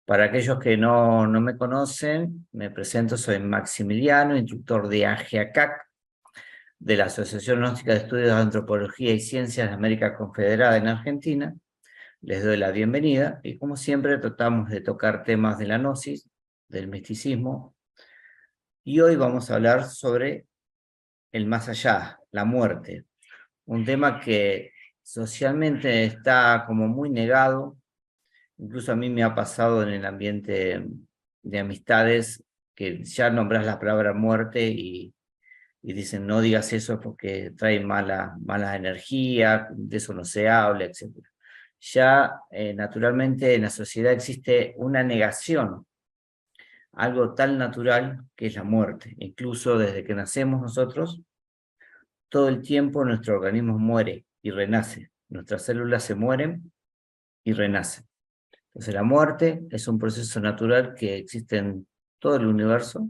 Para aquellos que no me conocen, me presento, soy Maximiliano, instructor de AGEACAC, de la Asociación Gnóstica de Estudios de Antropología y Ciencias de América Confederada en Argentina. Les doy la bienvenida y como siempre tratamos de tocar temas de la gnosis, del misticismo, y hoy vamos a hablar sobre el más allá, la muerte, un tema que socialmente está como muy negado. Incluso a mí me ha pasado en el ambiente de amistades que ya nombras la palabra muerte y dicen no digas eso porque trae mala energía, de eso no se habla, etc. Ya naturalmente en la sociedad existe una negación, algo tan natural que es la muerte. Incluso desde que nacemos nosotros, todo el tiempo nuestro organismo muere y renace. Nuestras células se mueren y renacen. Entonces la muerte es un proceso natural que existe en todo el universo,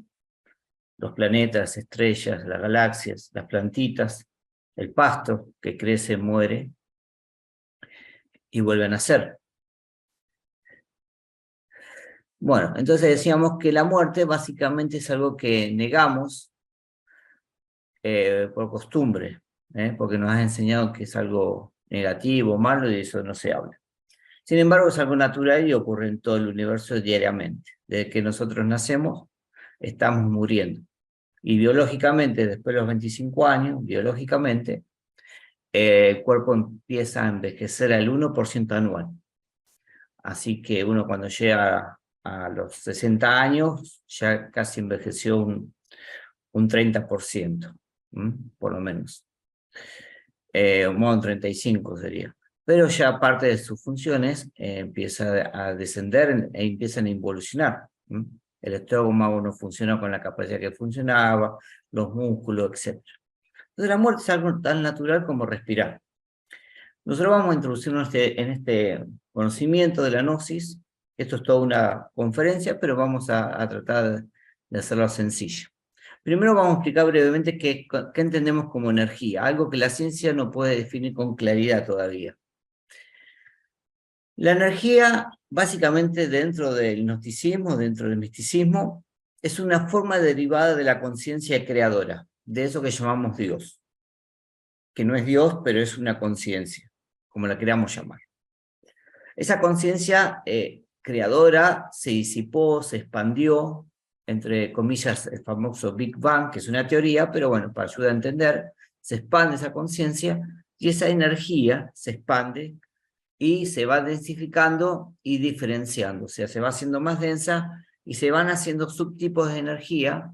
los planetas, las estrellas, las galaxias, las plantitas, el pasto que crece, muere y vuelve a nacer. Bueno, entonces decíamos que la muerte básicamente es algo que negamos por costumbre, porque nos has enseñado que es algo negativo, malo, y de eso no se habla. Sin embargo, es algo natural y ocurre en todo el universo diariamente. Desde que nosotros nacemos, estamos muriendo. Y biológicamente, después de los 25 años, biológicamente, el cuerpo empieza a envejecer al 1% anual. Así que uno cuando llega a los 60 años, ya casi envejeció un 30%, por lo menos. Un 35 sería. Pero ya parte de sus funciones empieza a descender e empiezan a involucionar. El estómago no funciona con la capacidad que funcionaba, los músculos, etc. Entonces la muerte es algo tan natural como respirar. Nosotros vamos a introducirnos en este conocimiento de la gnosis. Esto es toda una conferencia, pero vamos a tratar de hacerlo sencillo. Primero vamos a explicar brevemente qué entendemos como energía, algo que la ciencia no puede definir con claridad todavía. La energía, básicamente dentro del gnosticismo, dentro del misticismo, es una forma derivada de la conciencia creadora, de eso que llamamos Dios, que no es Dios, pero es una conciencia, como la queramos llamar. Esa conciencia creadora se disipó, se expandió, entre comillas, el famoso Big Bang, que es una teoría, pero bueno, para ayudar a entender, se expande esa conciencia y esa energía se expande y se va densificando y diferenciando, o sea, se va haciendo más densa y se van haciendo subtipos de energía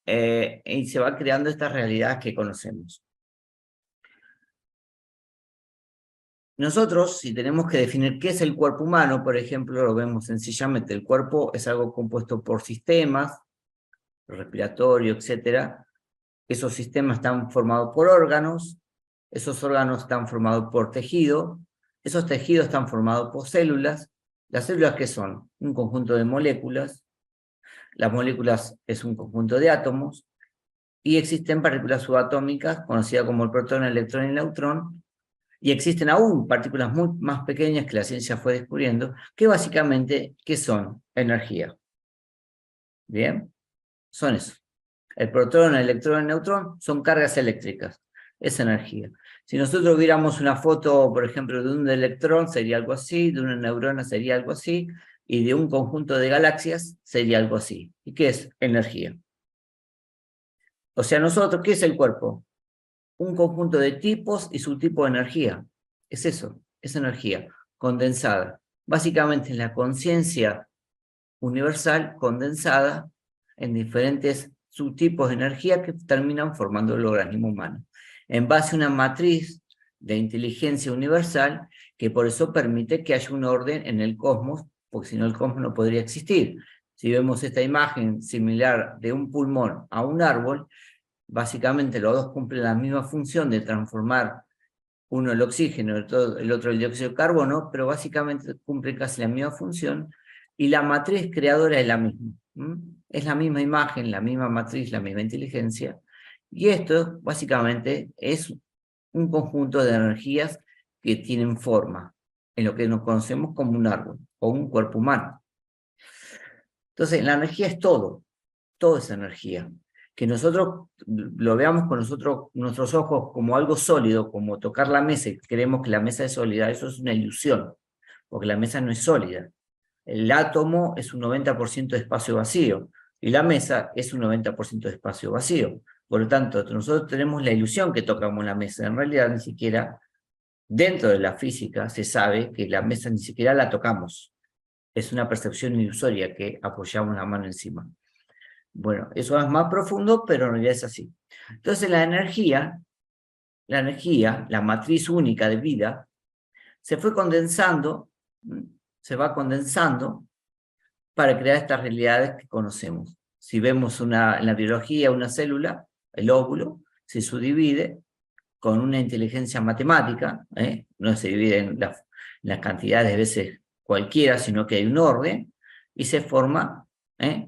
y se va creando esta realidad que conocemos. Nosotros, si tenemos que definir qué es el cuerpo humano, por ejemplo, lo vemos sencillamente, el cuerpo es algo compuesto por sistemas, respiratorio, etc. Esos sistemas están formados por órganos, esos órganos están formados por tejido, esos tejidos están formados por células. ¿Las células qué son? Un conjunto de moléculas, las moléculas es un conjunto de átomos, y existen partículas subatómicas, conocidas como el protón, el electrón y el neutrón, y existen aún partículas muy más pequeñas que la ciencia fue descubriendo, que básicamente, ¿qué son? Energía. ¿Bien? Son eso. El protón, el electrón y el neutrón son cargas eléctricas. Es energía. Si nosotros viéramos una foto, por ejemplo, de un electrón, sería algo así, de una neurona sería algo así, y de un conjunto de galaxias sería algo así. ¿Y qué es? Energía. O sea, nosotros, ¿qué es el cuerpo? Un conjunto de tipos y subtipos de energía. Es eso, es energía condensada. Básicamente es la conciencia universal condensada en diferentes subtipos de energía que terminan formando el organismo humano, en base a una matriz de inteligencia universal que por eso permite que haya un orden en el cosmos, porque si no el cosmos no podría existir. Si vemos esta imagen similar de un pulmón a un árbol, básicamente los dos cumplen la misma función de transformar uno el oxígeno, el otro el dióxido de carbono, pero básicamente cumplen casi la misma función y la matriz creadora es la misma. Es la misma imagen, la misma matriz, la misma inteligencia. Y esto básicamente es un conjunto de energías que tienen forma, en lo que nos conocemos como un árbol o un cuerpo humano. Entonces, la energía es todo es energía. Que nosotros lo veamos con nuestros ojos como algo sólido, como tocar la mesa y creemos que la mesa es sólida, eso es una ilusión, porque la mesa no es sólida. El átomo es un 90% de espacio vacío, y la mesa es un 90% de espacio vacío. Por lo tanto, nosotros tenemos la ilusión que tocamos la mesa. En realidad, ni siquiera dentro de la física se sabe que la mesa ni siquiera la tocamos. Es una percepción ilusoria que apoyamos la mano encima. Bueno, eso es más profundo, pero en realidad es así. Entonces la energía, la matriz única de vida, se fue condensando, se va condensando para crear estas realidades que conocemos. Si vemos en la biología una célula, el óvulo, se subdivide con una inteligencia matemática, no se divide en las cantidades de veces cualquiera, sino que hay un orden, y se forma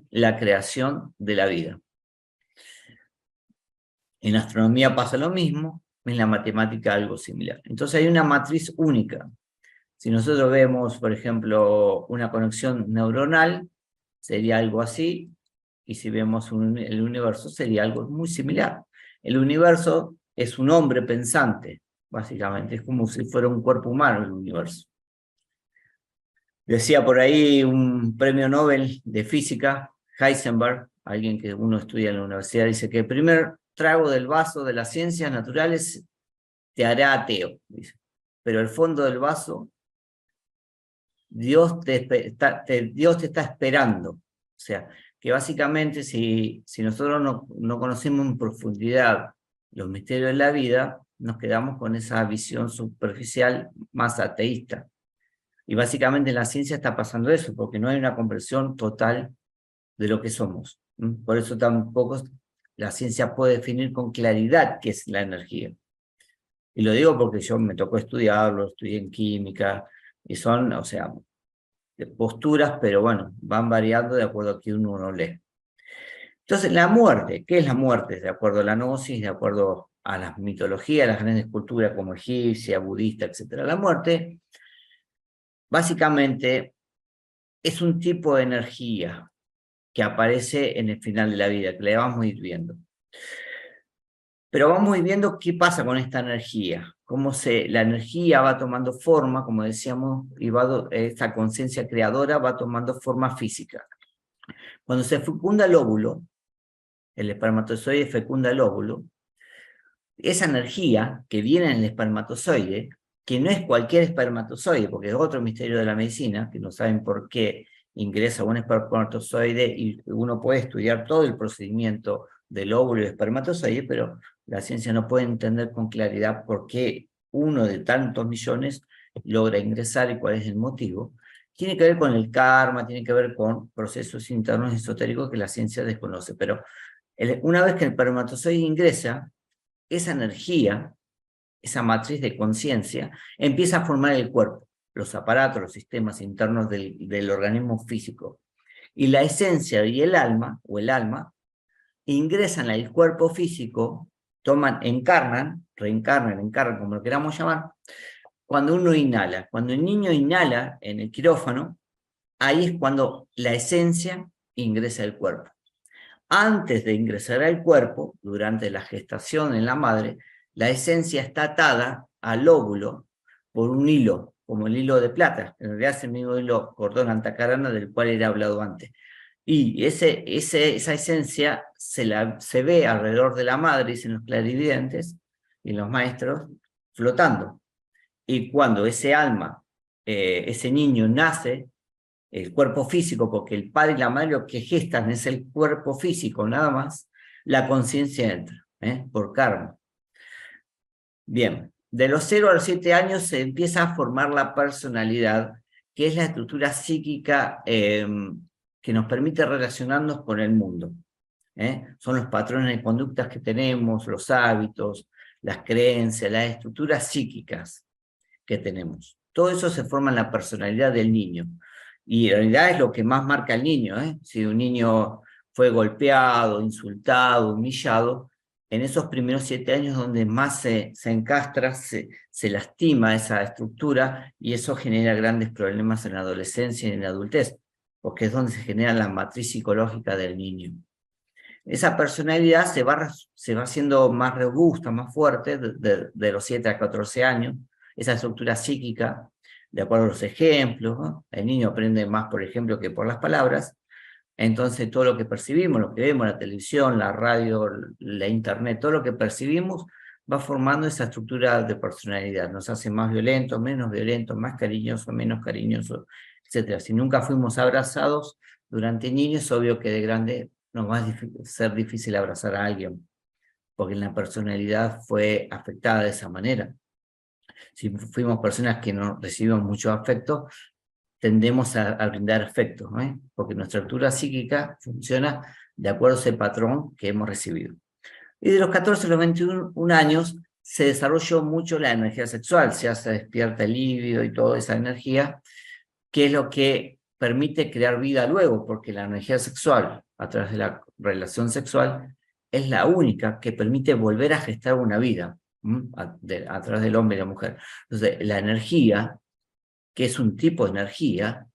la creación de la vida. En la astronomía pasa lo mismo, en la matemática algo similar. Entonces hay una matriz única. Si nosotros vemos, por ejemplo, una conexión neuronal, sería algo así, y si vemos el universo, sería algo muy similar. El universo es un hombre pensante, básicamente, es como si fuera un cuerpo humano el universo. Decía por ahí un premio Nobel de física, Heisenberg, alguien que uno estudia en la universidad, dice que el primer trago del vaso de las ciencias naturales te hará ateo, dice. Pero el fondo del vaso, Dios te está esperando. O sea, que básicamente si nosotros no conocemos en profundidad los misterios de la vida, nos quedamos con esa visión superficial más ateísta. Y básicamente en la ciencia está pasando eso, porque no hay una comprensión total de lo que somos. Por eso tampoco la ciencia puede definir con claridad qué es la energía. Y lo digo porque yo me tocó estudiarlo, estudié en química, y son, o sea, posturas, pero bueno, van variando de acuerdo a que uno lee. Entonces, la muerte, ¿qué es la muerte? De acuerdo a la gnosis, de acuerdo a las mitologías, las grandes culturas como egipcia, budista, etc. La muerte, básicamente, es un tipo de energía que aparece en el final de la vida, que le vamos a ir viendo. Pero vamos a ir viendo qué pasa con esta energía, cómo la energía va tomando forma, como decíamos, y esta conciencia creadora va tomando forma física. Cuando se fecunda el óvulo, el espermatozoide fecunda el óvulo, esa energía que viene en el espermatozoide, que no es cualquier espermatozoide, porque es otro misterio de la medicina, que no saben por qué ingresa un espermatozoide y uno puede estudiar todo el procedimiento del óvulo y el espermatozoide, pero la ciencia no puede entender con claridad por qué uno de tantos millones logra ingresar y cuál es el motivo. Tiene que ver con el karma, tiene que ver con procesos internos esotéricos que la ciencia desconoce, pero una vez que el espermatozoide ingresa, esa energía, esa matriz de conciencia, empieza a formar el cuerpo, los aparatos, los sistemas internos del organismo físico. Y la esencia y el alma, ingresan al cuerpo físico, reencarnan, como lo queramos llamar, cuando uno inhala. Cuando el niño inhala en el quirófano, ahí es cuando la esencia ingresa al cuerpo. Antes de ingresar al cuerpo, durante la gestación en la madre, la esencia está atada al óvulo por un hilo, como el hilo de plata. En realidad es el mismo hilo cordón antacarana del cual era hablado antes. Y esa esencia se ve alrededor de la madre, dicen los clarividentes y los maestros, flotando. Y cuando ese alma, ese niño nace, el cuerpo físico, porque el padre y la madre lo que gestan es el cuerpo físico, nada más, la conciencia entra, por karma. Bien, de los 0 a los 7 años se empieza a formar la personalidad, que es la estructura psíquica que nos permite relacionarnos con el mundo. Son los patrones de conductas que tenemos, los hábitos, las creencias, las estructuras psíquicas que tenemos. Todo eso se forma en la personalidad del niño. Y en realidad es lo que más marca al niño. Si un niño fue golpeado, insultado, humillado, en esos primeros 7 años donde más se encastra, se lastima esa estructura, y eso genera grandes problemas en la adolescencia y en la adultez, porque es donde se genera la matriz psicológica del niño. Esa personalidad se va haciendo más robusta, más fuerte de los 7 a 14 años, esa estructura psíquica, de acuerdo a los ejemplos, ¿no? El niño aprende más por ejemplo que por las palabras, entonces todo lo que percibimos, lo que vemos, la televisión, la radio, la internet, todo lo que percibimos va formando esa estructura de personalidad, nos hace más violentos, menos violentos, más cariñosos, menos cariñosos, etc. Si nunca fuimos abrazados durante niños, es obvio que de grande nos va a ser difícil abrazar a alguien, porque la personalidad fue afectada de esa manera. Si fuimos personas que no recibimos mucho afecto, tendemos a brindar afecto, ¿eh? Porque nuestra estructura psíquica funciona de acuerdo a ese patrón que hemos recibido. Y de los 14 a los 21 años se desarrolló mucho la energía sexual, se despierta el líbido y toda esa energía, que es lo que permite crear vida luego, porque la energía sexual, a través de la relación sexual, es la única que permite volver a gestar una vida, a través del hombre y la mujer. Entonces, la energía, que es un tipo de energía,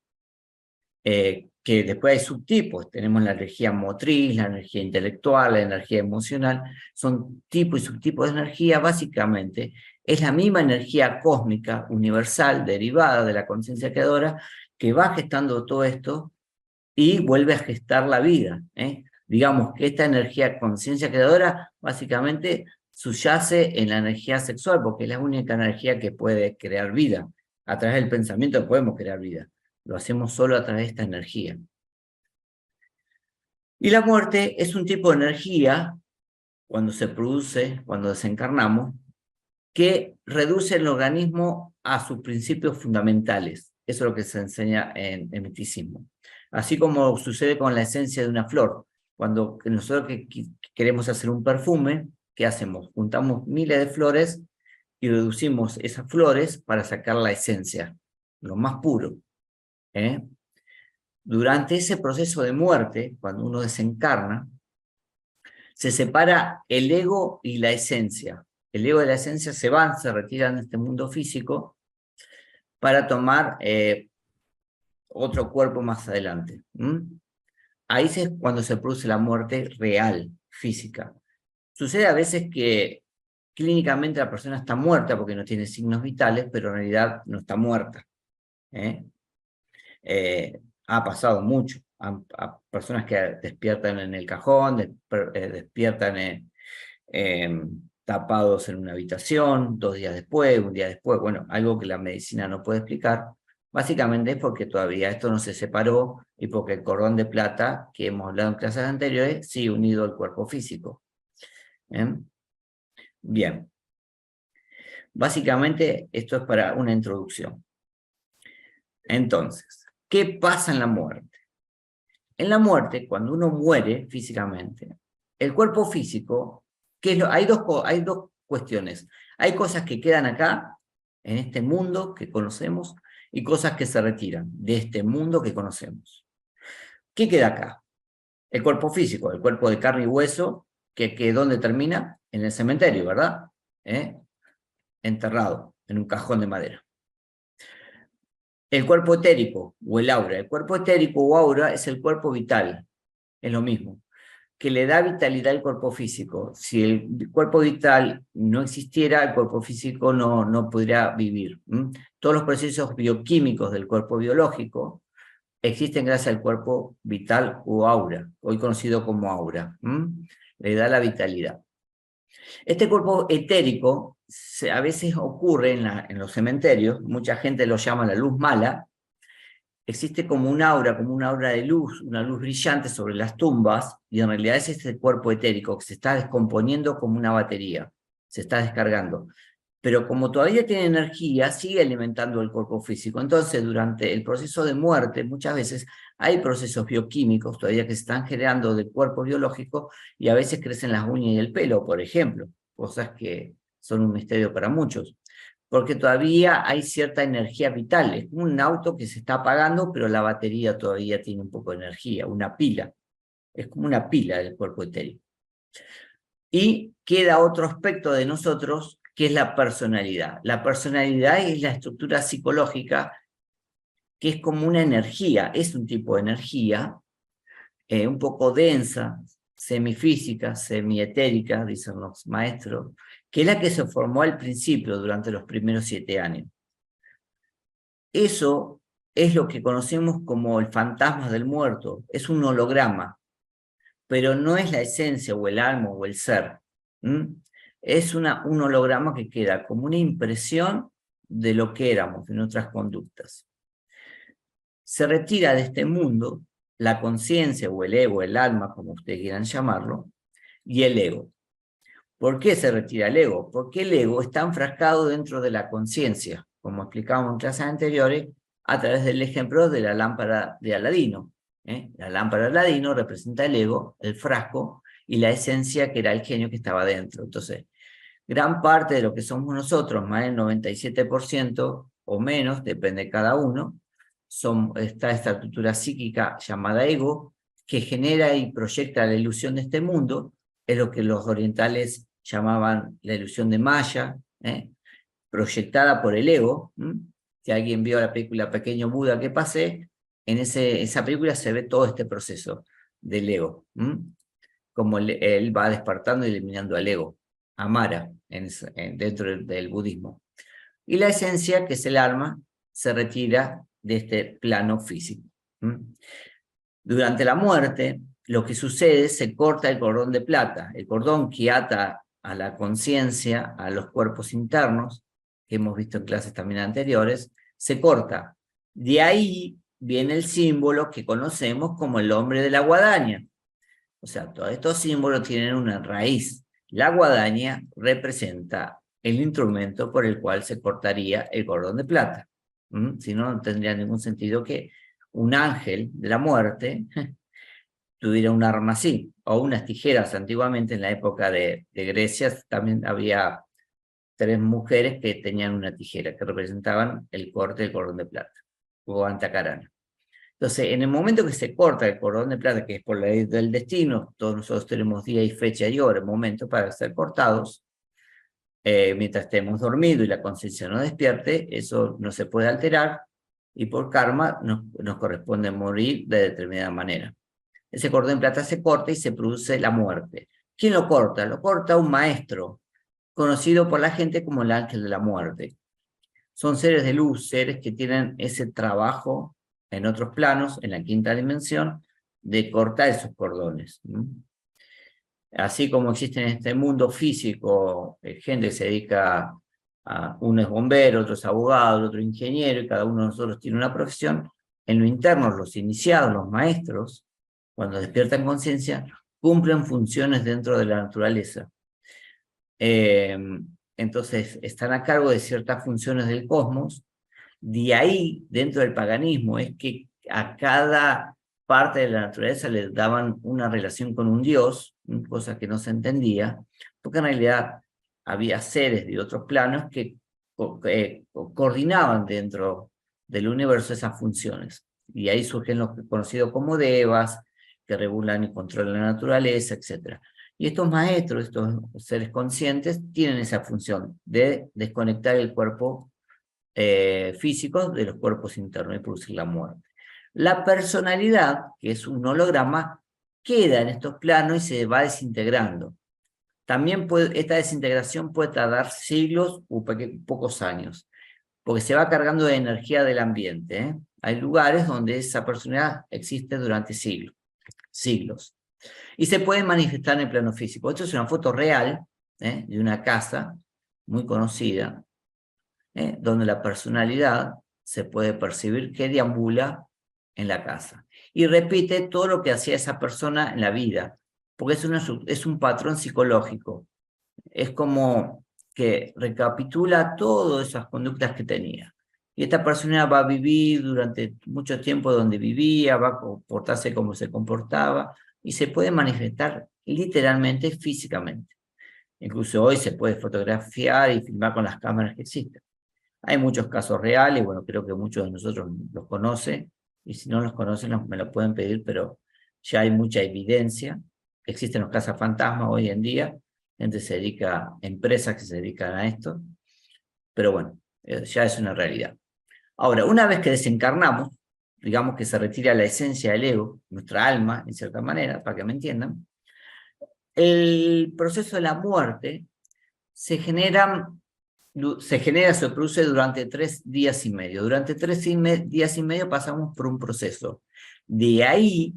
que después hay subtipos, tenemos la energía motriz, la energía intelectual, la energía emocional, son tipos y subtipos de energía, básicamente es la misma energía cósmica, universal, derivada de la conciencia creadora, que va gestando todo esto y vuelve a gestar la vida. Digamos que esta energía conciencia creadora básicamente subyace en la energía sexual, porque es la única energía que puede crear vida. A través del pensamiento podemos crear vida. Lo hacemos solo a través de esta energía. Y la muerte es un tipo de energía, cuando se produce, cuando desencarnamos, que reduce el organismo a sus principios fundamentales. Eso es lo que se enseña en el misticismo. Así como sucede con la esencia de una flor. Cuando nosotros queremos hacer un perfume, ¿qué hacemos? Juntamos miles de flores y reducimos esas flores para sacar la esencia, lo más puro. Durante ese proceso de muerte, cuando uno desencarna, se separa el ego y la esencia. El ego y la esencia se van, se retiran de este mundo físico para tomar otro cuerpo más adelante. Ahí es cuando se produce la muerte real, física. Sucede a veces que clínicamente la persona está muerta porque no tiene signos vitales, pero en realidad no está muerta. Ha pasado mucho. A personas que despiertan en el cajón, despiertan tapados en una habitación, 2 días después, un día después, bueno, algo que la medicina no puede explicar, básicamente es porque todavía esto no se separó y porque el cordón de plata, que hemos hablado en clases anteriores, sigue unido al cuerpo físico. Bien. Básicamente esto es para una introducción. Entonces, ¿qué pasa en la muerte? En la muerte, cuando uno muere físicamente, el cuerpo físico, hay dos cuestiones. Hay cosas que quedan acá, en este mundo que conocemos, y cosas que se retiran de este mundo que conocemos. ¿Qué queda acá? El cuerpo físico, el cuerpo de carne y hueso, que ¿dónde termina? En el cementerio, ¿verdad? Enterrado en un cajón de madera. El cuerpo etérico o el aura. El cuerpo etérico o aura es el cuerpo vital, es lo mismo, que le da vitalidad al cuerpo físico. Si el cuerpo vital no existiera, el cuerpo físico no podría vivir. Todos los procesos bioquímicos del cuerpo biológico existen gracias al cuerpo vital o aura, hoy conocido como aura. Le da la vitalidad. Este cuerpo etérico a veces ocurre en los cementerios, mucha gente lo llama la luz mala, existe como un aura de luz, una luz brillante sobre las tumbas, y en realidad es este cuerpo etérico que se está descomponiendo como una batería, se está descargando. Pero como todavía tiene energía, sigue alimentando el cuerpo físico. Entonces, durante el proceso de muerte, muchas veces hay procesos bioquímicos todavía que se están generando del cuerpo biológico, y a veces crecen las uñas y el pelo, por ejemplo, cosas que son un misterio para muchos, porque todavía hay cierta energía vital. Es como un auto que se está apagando, pero la batería todavía tiene un poco de energía, una pila. Es como una pila del cuerpo etérico. Y queda otro aspecto de nosotros, que es la personalidad. La personalidad es la estructura psicológica que es como una energía, es un tipo de energía, un poco densa, semifísica, semietérica, dicen los maestros, que es la que se formó al principio, durante los primeros 7 años. Eso es lo que conocemos como el fantasma del muerto, es un holograma, pero no es la esencia o el alma o el ser. Es un holograma que queda como una impresión de lo que éramos, de nuestras conductas. Se retira de este mundo la conciencia o el ego, el alma, como ustedes quieran llamarlo, y el ego. ¿Por qué se retira el ego? Porque el ego está enfrascado dentro de la conciencia, como explicamos en clases anteriores, a través del ejemplo de la lámpara de Aladino. La lámpara de Aladino representa el ego, el frasco, y la esencia que era el genio que estaba dentro. Entonces, gran parte de lo que somos nosotros, más del 97% o menos, depende de cada uno, está esta estructura psíquica llamada ego, que genera y proyecta la ilusión de este mundo, es lo que los orientales llamaban la ilusión de Maya, proyectada por el ego. Si alguien vio la película Pequeño Buda que pasé, en esa película se ve todo este proceso del ego, como él va despertando y eliminando al ego, a Mara, dentro del budismo. Y la esencia, que es el alma, se retira de este plano físico. Durante la muerte, lo que sucede, se corta el cordón de plata, el cordón que ata a la conciencia, a los cuerpos internos, que hemos visto en clases también anteriores, se corta. De ahí viene el símbolo que conocemos como el hombre de la guadaña. O sea, todos estos símbolos tienen una raíz. La guadaña representa el instrumento por el cual se cortaría el cordón de plata. Si no, no tendría ningún sentido que un ángel de la muerte tuviera un arma así, o unas tijeras. Antiguamente, en la época de Grecia, también había 3 mujeres que tenían una tijera, que representaban el corte del cordón de plata, o antacarana. Entonces, en el momento que se corta el cordón de plata, que es por la ley del destino, todos nosotros tenemos día y fecha y hora, momento para ser cortados, mientras estemos dormidos y la conciencia no despierte, eso no se puede alterar, y por karma nos corresponde morir de determinada manera. Ese cordón de plata se corta y se produce la muerte. ¿Quién lo corta? Lo corta un maestro, conocido por la gente como el ángel de la muerte. Son seres de luz, seres que tienen ese trabajo en otros planos, en la quinta dimensión, de cortar esos cordones. Así como existe en este mundo físico, gente que se dedica uno es bombero, otro es abogado, otro ingeniero, y cada uno de nosotros tiene una profesión. En lo interno, los iniciados, los maestros, cuando despiertan conciencia, cumplen funciones dentro de la naturaleza. Entonces, están a cargo de ciertas funciones del cosmos. De ahí, dentro del paganismo, es que a cada parte de la naturaleza le daban una relación con un dios, cosa que no se entendía, porque en realidad había seres de otros planos que coordinaban dentro del universo esas funciones. Y ahí surgen los conocidos como devas, que regulan y controlan la naturaleza, etc. Y estos maestros, estos seres conscientes, tienen esa función de desconectar el cuerpo físico de los cuerpos internos y producir la muerte. La personalidad, que es un holograma, queda en estos planos y se va desintegrando. También esta desintegración puede tardar siglos o pocos años, porque se va cargando de energía del ambiente. Hay lugares donde esa personalidad existe durante siglos. Y se puede manifestar en el plano físico. Esto es una foto real de una casa muy conocida, donde la personalidad se puede percibir que deambula en la casa. Y repite todo lo que hacía esa persona en la vida, porque es un patrón psicológico. Es como que recapitula todas esas conductas que tenía. Y esta persona va a vivir durante mucho tiempo donde vivía, va a comportarse como se comportaba, y se puede manifestar literalmente físicamente. Incluso hoy se puede fotografiar y filmar con las cámaras que existen. Hay muchos casos reales, bueno, creo que muchos de nosotros los conocen, y si no los conocen me lo pueden pedir, pero ya hay mucha evidencia. Existen los cazafantasmas hoy en día, gente se dedica, empresas que se dedican a esto, pero bueno, ya es una realidad. Ahora, una vez que desencarnamos, digamos que se retira la esencia del ego, nuestra alma, en cierta manera, para que me entiendan, el proceso de la muerte se se produce durante 3 días y medio. Durante 3 días y medio pasamos por un proceso. De ahí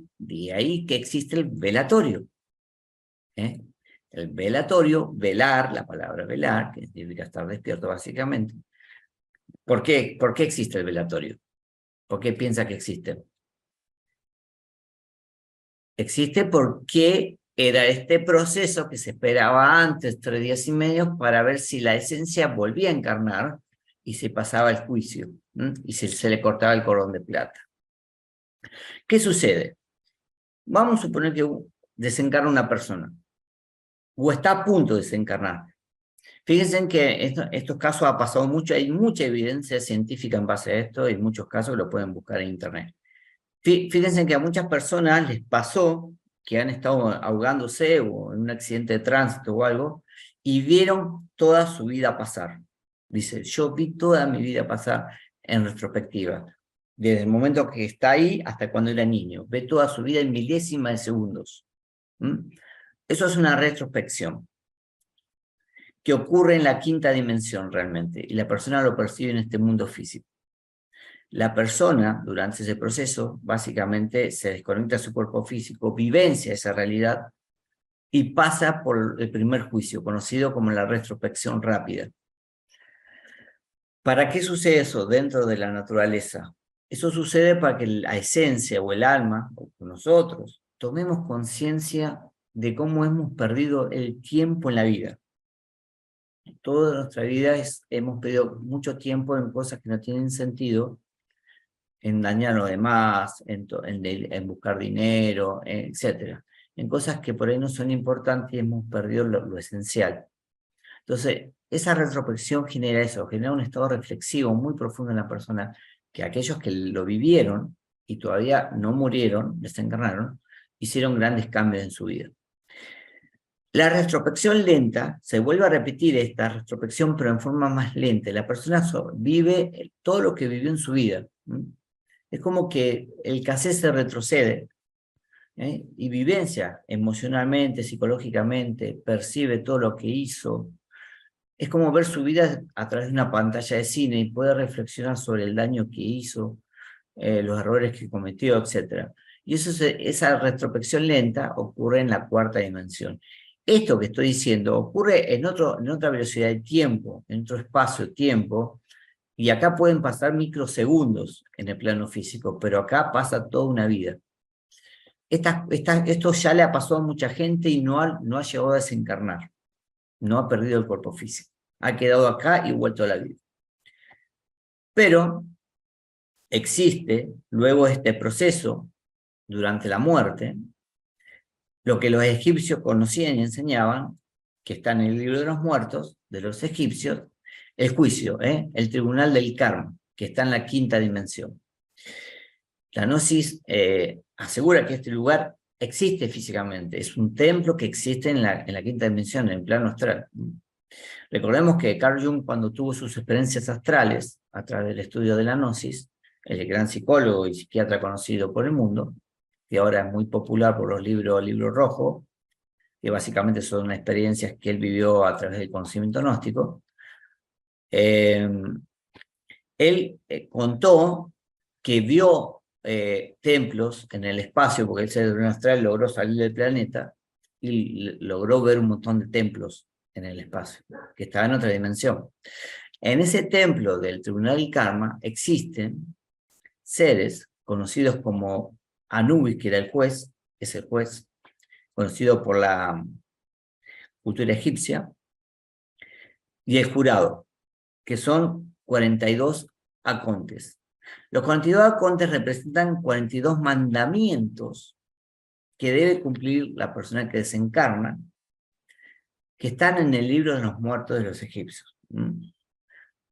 que existe el velatorio. ¿Eh? El velatorio, velar, la palabra velar, que significa estar despierto básicamente. ¿Por qué? ¿Por qué existe el velatorio? ¿Por qué piensa que existe? Existe porque era este proceso que se esperaba antes, 3 días y medio, para ver si la esencia volvía a encarnar y se pasaba el juicio, y se le cortaba el cordón de plata. ¿Qué sucede? Vamos a suponer que desencarna una persona, o está a punto de desencarnar. Fíjense que estos casos ha pasado mucho, hay mucha evidencia científica en base a esto, y muchos casos lo pueden buscar en internet. Fíjense que a muchas personas les pasó que han estado ahogándose o en un accidente de tránsito o algo, y vieron toda su vida pasar. Dice, yo vi toda mi vida pasar en retrospectiva, desde el momento que está ahí hasta cuando era niño. Ve toda su vida en milésimas de segundos. Eso es una retrospección que ocurre en la quinta dimensión realmente, y la persona lo percibe en este mundo físico. La persona, durante ese proceso, básicamente se desconecta de su cuerpo físico, vivencia esa realidad y pasa por el primer juicio, conocido como la retrospección rápida. ¿Para qué sucede eso dentro de la naturaleza? Eso sucede para que la esencia o el alma, o nosotros, tomemos conciencia de cómo hemos perdido el tiempo en la vida. Toda nuestra vida hemos perdido mucho tiempo en cosas que no tienen sentido, en dañar a los demás, en buscar dinero, etc. En cosas que por ahí no son importantes y hemos perdido lo esencial. Entonces, esa retrospección genera eso, genera un estado reflexivo muy profundo en la persona, que aquellos que lo vivieron y todavía no murieron, desencarnaron, hicieron grandes cambios en su vida. La retrospección lenta, se vuelve a repetir esta retrospección, pero en forma más lenta. La persona vive todo lo que vivió en su vida. Es como que el cassette se retrocede, y vivencia emocionalmente, psicológicamente, percibe todo lo que hizo. Es como ver su vida a través de una pantalla de cine y puede reflexionar sobre el daño que hizo, los errores que cometió, etc. Y esa retrospección lenta ocurre en la cuarta dimensión. Esto que estoy diciendo ocurre en otra velocidad de tiempo, en otro espacio-tiempo, y acá pueden pasar microsegundos en el plano físico, pero acá pasa toda una vida. Esto ya le ha pasado a mucha gente y no ha llegado a desencarnar. No ha perdido el cuerpo físico. Ha quedado acá y vuelto a la vida. Pero existe, luego de este proceso, durante la muerte, lo que los egipcios conocían y enseñaban, que está en el libro de los muertos, de los egipcios, el juicio, el tribunal del karma, que está en la quinta dimensión. La gnosis asegura que este lugar existe físicamente, es un templo que existe en la quinta dimensión, en el plano astral. Recordemos que Carl Jung, cuando tuvo sus experiencias astrales, a través del estudio de la gnosis, el gran psicólogo y psiquiatra conocido por el mundo, que ahora es muy popular por los Libro Rojo, que básicamente son experiencias que él vivió a través del conocimiento gnóstico, él contó que vio templos en el espacio, porque el ser astral logró salir del planeta y logró ver un montón de templos en el espacio, que estaba en otra dimensión. En ese templo del Tribunal del Karma existen seres conocidos como Anubis, que era el juez, es el juez, conocido por la cultura egipcia, y el jurado, que son 42 acontes. Los 42 acontes representan 42 mandamientos que debe cumplir la persona que desencarna, que están en el libro de los muertos de los egipcios.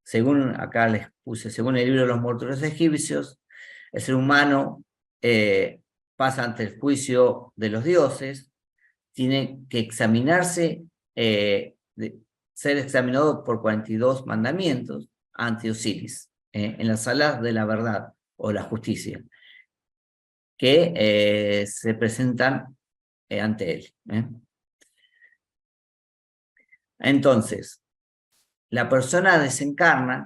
Según, acá les puse, según el libro de los muertos de los egipcios, el ser humano pasa ante el juicio de los dioses, tiene que examinarse, ser examinado por 42 mandamientos ante Osiris. en las salas de la verdad o la justicia, que se presentan ante él. Entonces, la persona desencarna,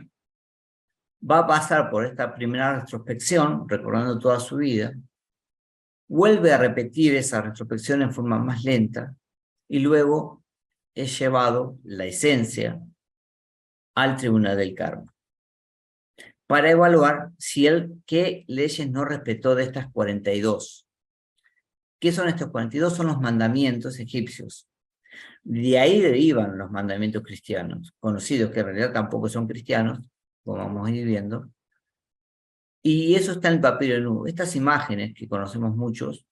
va a pasar por esta primera retrospección, recordando toda su vida, vuelve a repetir esa retrospección en forma más lenta, y luego es llevado la esencia al tribunal del karma, para evaluar si él qué leyes no respetó de estas 42. ¿Qué son estos 42? Son los mandamientos egipcios. De ahí derivan los mandamientos cristianos, conocidos que en realidad tampoco son cristianos, como vamos a ir viendo. Y eso está en el papiro de Nu. Estas imágenes que conocemos muchos,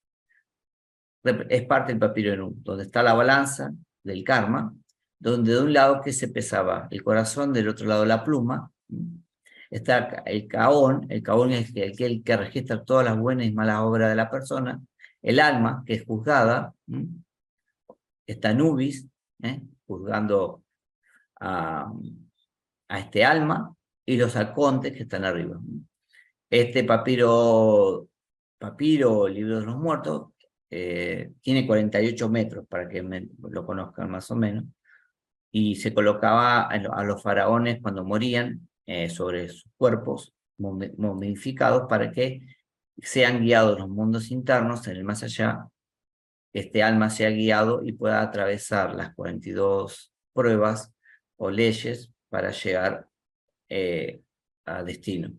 es parte del papiro de Nu, donde está la balanza del karma, donde de un lado que se pesaba el corazón, del otro lado la pluma. Está el caón es aquel que registra todas las buenas y malas obras de la persona, el alma, que es juzgada, está Nubis, juzgando a este alma, y los arcontes que están arriba. Este papiro, Libro de los Muertos, tiene 48 metros, para que lo conozcan más o menos, y se colocaba a los faraones cuando morían sobre sus cuerpos momificados para que sean guiados los mundos internos en el más allá, este alma sea guiado y pueda atravesar las 42 pruebas o leyes para llegar a destino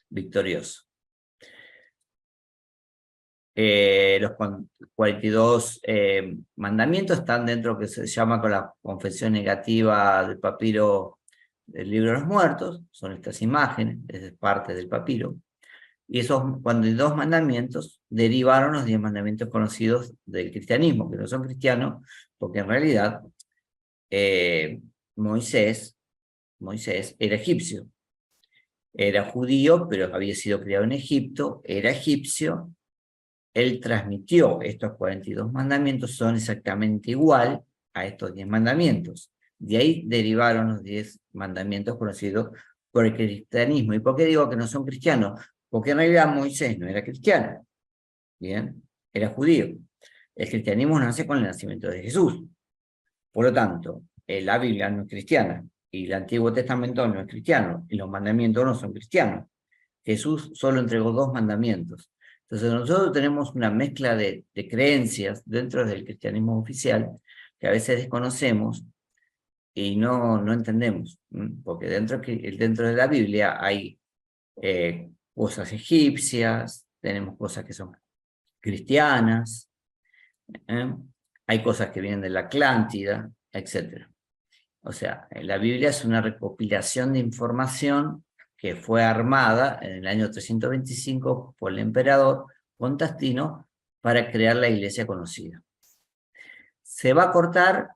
victorioso. Los 42 mandamientos están dentro de lo que se llama con la confesión negativa del papiro del Libro de los Muertos, son estas imágenes, es parte del papiro. Y esos 42 mandamientos derivaron los 10 mandamientos conocidos del cristianismo, que no son cristianos, porque en realidad Moisés era egipcio. Era judío, pero había sido criado en Egipto, era egipcio. Él transmitió estos 42 mandamientos, son exactamente igual a estos 10 mandamientos. De ahí derivaron los 10 mandamientos conocidos por el cristianismo. ¿Y por qué digo que no son cristianos? Porque en realidad Moisés no era cristiano, ¿bien? Era judío. El cristianismo nace con el nacimiento de Jesús. Por lo tanto, la Biblia no es cristiana, y el Antiguo Testamento no es cristiano, y los mandamientos no son cristianos. Jesús solo entregó 2 mandamientos. Entonces nosotros tenemos una mezcla de creencias dentro del cristianismo oficial que a veces desconocemos y no entendemos, porque dentro de la Biblia hay cosas egipcias, tenemos cosas que son cristianas, hay cosas que vienen de la Atlántida, etc. O sea, la Biblia es una recopilación de información que fue armada en el año 325 por el emperador Constantino para crear la iglesia conocida. Se va a cortar,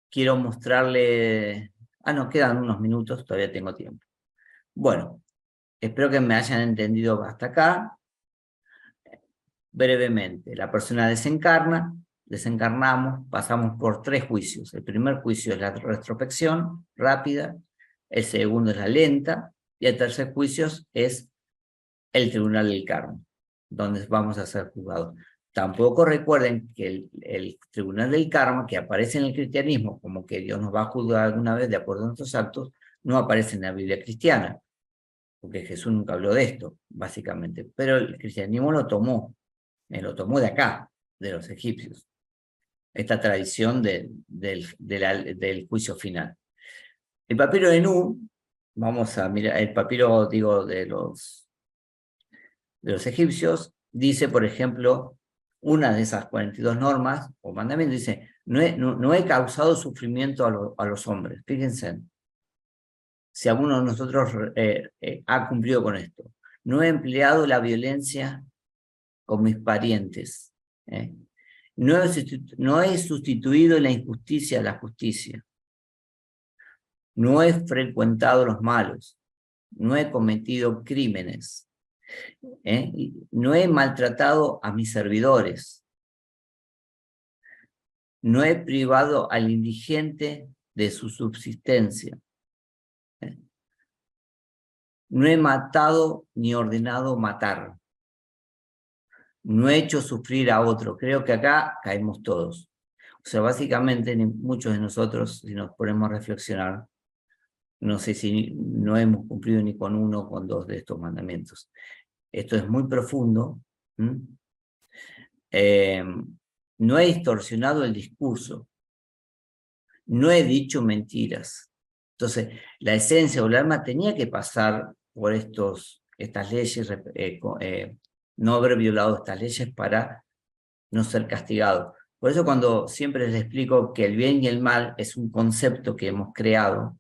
quiero mostrarle... no, quedan unos minutos, todavía tengo tiempo. Bueno, espero que me hayan entendido hasta acá. Brevemente, la persona desencarnamos, pasamos por 3 juicios. El primer juicio es la retrospección rápida, el segundo es la lenta, y el tercer juicio es el tribunal del karma, donde vamos a ser juzgados. Tampoco recuerden que el tribunal del karma, que aparece en el cristianismo, como que Dios nos va a juzgar alguna vez de acuerdo a nuestros actos, no aparece en la Biblia cristiana, porque Jesús nunca habló de esto, básicamente. Pero el cristianismo lo tomó de acá, de los egipcios, esta tradición del juicio final. El papiro de Nu, vamos a mirar, el papiro, digo, de los egipcios, dice, por ejemplo, una de esas 42 normas o mandamientos, dice, no he causado sufrimiento a los hombres. Fíjense, si alguno de nosotros ha cumplido con esto. No he empleado la violencia con mis parientes. No he sustituido la injusticia a la justicia. No he frecuentado los malos. No he cometido crímenes. No he maltratado a mis servidores. No he privado al indigente de su subsistencia. No he matado ni ordenado matar. No he hecho sufrir a otro. Creo que acá caemos todos. O sea, básicamente muchos de nosotros, si nos ponemos a reflexionar, no sé si no hemos cumplido ni con uno o con dos de estos mandamientos. Esto es muy profundo. No he distorsionado el discurso. No he dicho mentiras. Entonces, la esencia o el alma tenía que pasar por estas leyes, no haber violado estas leyes para no ser castigado. Por eso cuando siempre les explico que el bien y el mal es un concepto que hemos creado,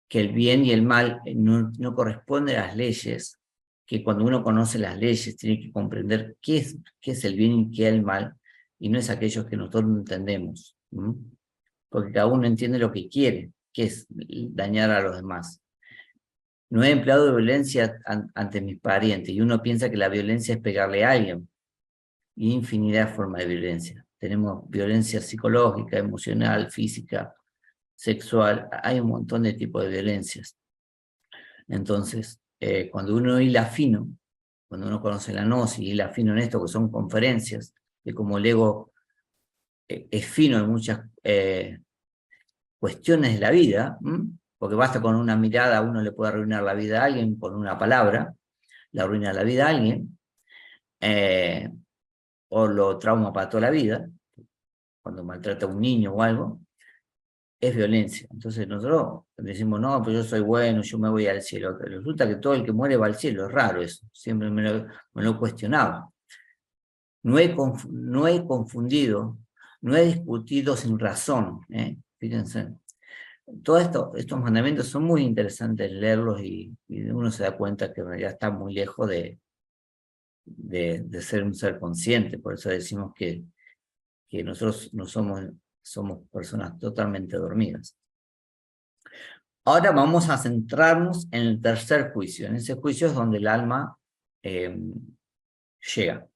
que el bien y el mal no corresponden a las leyes, que cuando uno conoce las leyes tiene que comprender qué es el bien y qué es el mal, y no es aquello que nosotros no entendemos. Porque cada uno entiende lo que quiere, que es dañar a los demás. No he empleado violencia ante mis parientes, y uno piensa que la violencia es pegarle a alguien, y infinidad de formas de violencia. Tenemos violencia psicológica, emocional, física, sexual, hay un montón de tipos de violencias. Entonces, cuando uno hila fino, cuando uno conoce la gnosis y hila fino en esto, que son conferencias, de cómo el ego es fino en muchas cuestiones de la vida, porque basta con una mirada, uno le puede arruinar la vida a alguien, con una palabra, le arruina la vida a alguien, o lo trauma para toda la vida, cuando maltrata a un niño o algo, es violencia. Entonces nosotros decimos, no, pues yo soy bueno, yo me voy al cielo. Resulta que todo el que muere va al cielo, es raro eso, siempre me lo he cuestionado. No he confundido, no he discutido sin razón, fíjense. Todos estos mandamientos son muy interesantes leerlos y uno se da cuenta que en realidad está muy lejos de ser un ser consciente. Por eso decimos que nosotros no somos personas totalmente dormidas. Ahora vamos a centrarnos en el tercer juicio. En ese juicio es donde el alma llega.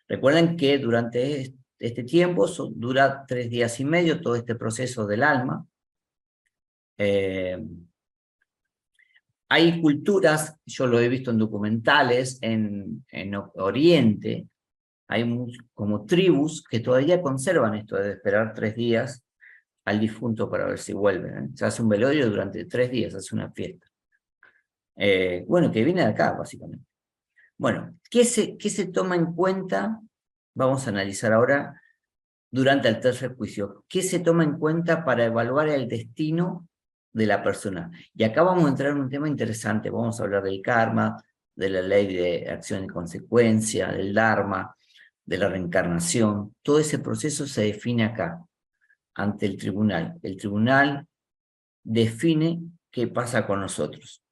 Recuerden que durante este tiempo dura 3 días y medio todo este proceso del alma. Hay culturas, yo lo he visto en documentales, en Oriente, hay como tribus que todavía conservan esto de esperar 3 días al difunto para ver si vuelve. Se hace un velorio durante 3 días, se hace una fiesta. Bueno, que viene de acá, básicamente. Bueno, ¿qué se toma en cuenta? Vamos a analizar ahora durante el tercer juicio. ¿Qué se toma en cuenta para evaluar el destino de la persona? Y acá vamos a entrar en un tema interesante. Vamos a hablar del karma, de la ley de acción y consecuencia, del dharma, de la reencarnación. Todo ese proceso se define acá, ante el tribunal. El tribunal define qué pasa con nosotros.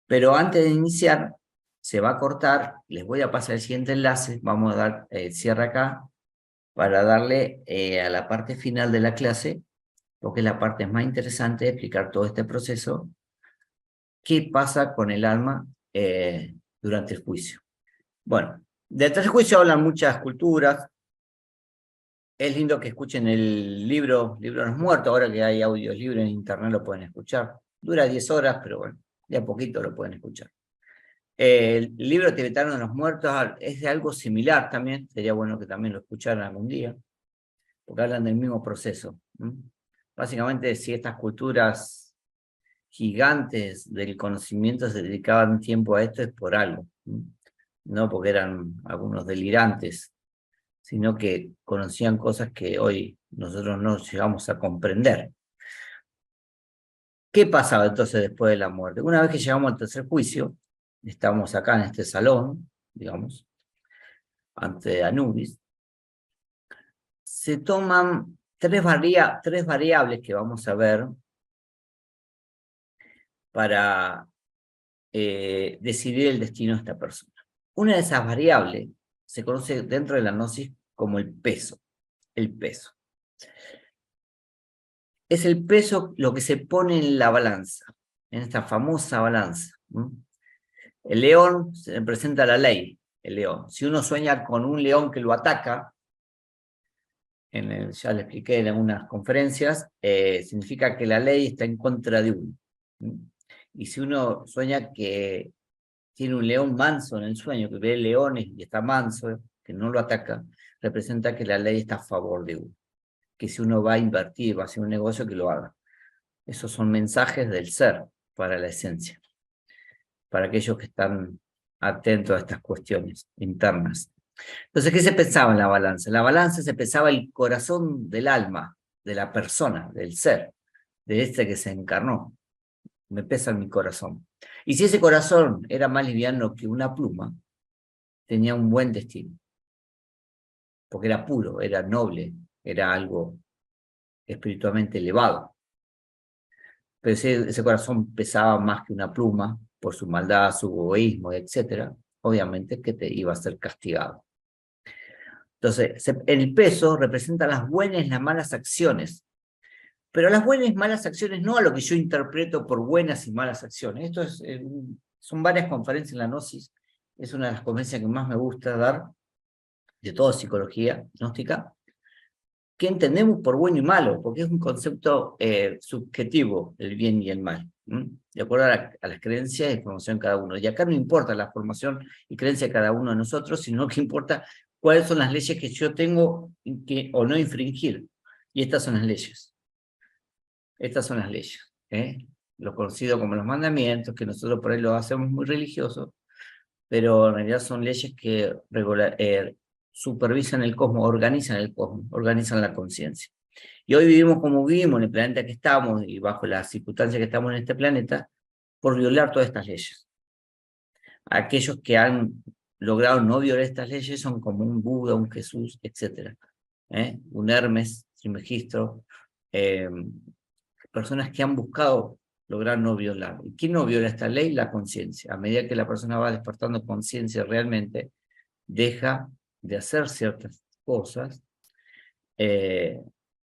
Pero antes de iniciar, se va a cortar, les voy a pasar el siguiente enlace, vamos a dar cierre acá, para darle a la parte final de la clase, porque es la parte más interesante de explicar todo este proceso, qué pasa con el alma durante el juicio. Bueno, del tercer juicio hablan muchas culturas. Es lindo que escuchen el libro de los muertos, ahora que hay audios libres en internet lo pueden escuchar. Dura 10 horas, pero bueno, de a poquito lo pueden escuchar. El libro tibetano de los muertos es de algo similar también, sería bueno que también lo escucharan algún día, porque hablan del mismo proceso. Básicamente, si estas culturas gigantes del conocimiento se dedicaban tiempo a esto, es por algo. No porque eran algunos delirantes, sino que conocían cosas que hoy nosotros no llegamos a comprender. ¿Qué pasaba entonces después de la muerte? Una vez que llegamos al tercer juicio, estamos acá en este salón, digamos, ante Anubis, se toman tres variables que vamos a ver para decidir el destino de esta persona. Una de esas variables se conoce dentro de la gnosis como el peso. El peso. Es el peso lo que se pone en la balanza, en esta famosa balanza. El león se representa la ley, el león. Si uno sueña con un león que lo ataca, ya le expliqué en algunas conferencias, significa que la ley está en contra de uno. Y si uno sueña que tiene un león manso en el sueño, que ve leones y está manso, que no lo ataca, representa que la ley está a favor de uno. Que si uno va a invertir, va a hacer un negocio, que lo haga. Esos son mensajes del ser para la esencia, para aquellos que están atentos a estas cuestiones internas. Entonces, ¿qué se pensaba en la balanza? En la balanza se pensaba el corazón del alma, de la persona, del ser, de este que se encarnó. Me pesa en mi corazón. Y si ese corazón era más liviano que una pluma, tenía un buen destino, porque era puro, era noble, era algo espiritualmente elevado. Pero si ese corazón pesaba más que una pluma, por su maldad, su egoísmo, etc., obviamente que te iba a ser castigado. Entonces, el peso representa las buenas y las malas acciones, pero las buenas y malas acciones no a lo que yo interpreto por buenas y malas acciones. Esto son varias conferencias en la Gnosis, es una de las conferencias que más me gusta dar, de toda psicología gnóstica. ¿Qué entendemos por bueno y malo? Porque es un concepto subjetivo, el bien y el mal, de acuerdo a las creencias y formación de cada uno. Y acá no importa la formación y creencia de cada uno de nosotros, sino que importa cuáles son las leyes que yo tengo que o no infringir. Y estas son las leyes. Estas son las leyes. Lo conocido como los mandamientos, que nosotros por ahí lo hacemos muy religioso, pero en realidad son leyes que supervisan el cosmos, organizan la conciencia. Y hoy vivimos como vivimos, en el planeta que estamos, y bajo las circunstancias que estamos en este planeta, por violar todas estas leyes. Aquellos que han logrado no violar estas leyes son como un Buda, un Jesús, etc. Un Hermes, Trismegisto, personas que han buscado lograr no violar. ¿Y quién no viola esta ley? La conciencia. A medida que la persona va despertando conciencia realmente, deja de hacer ciertas cosas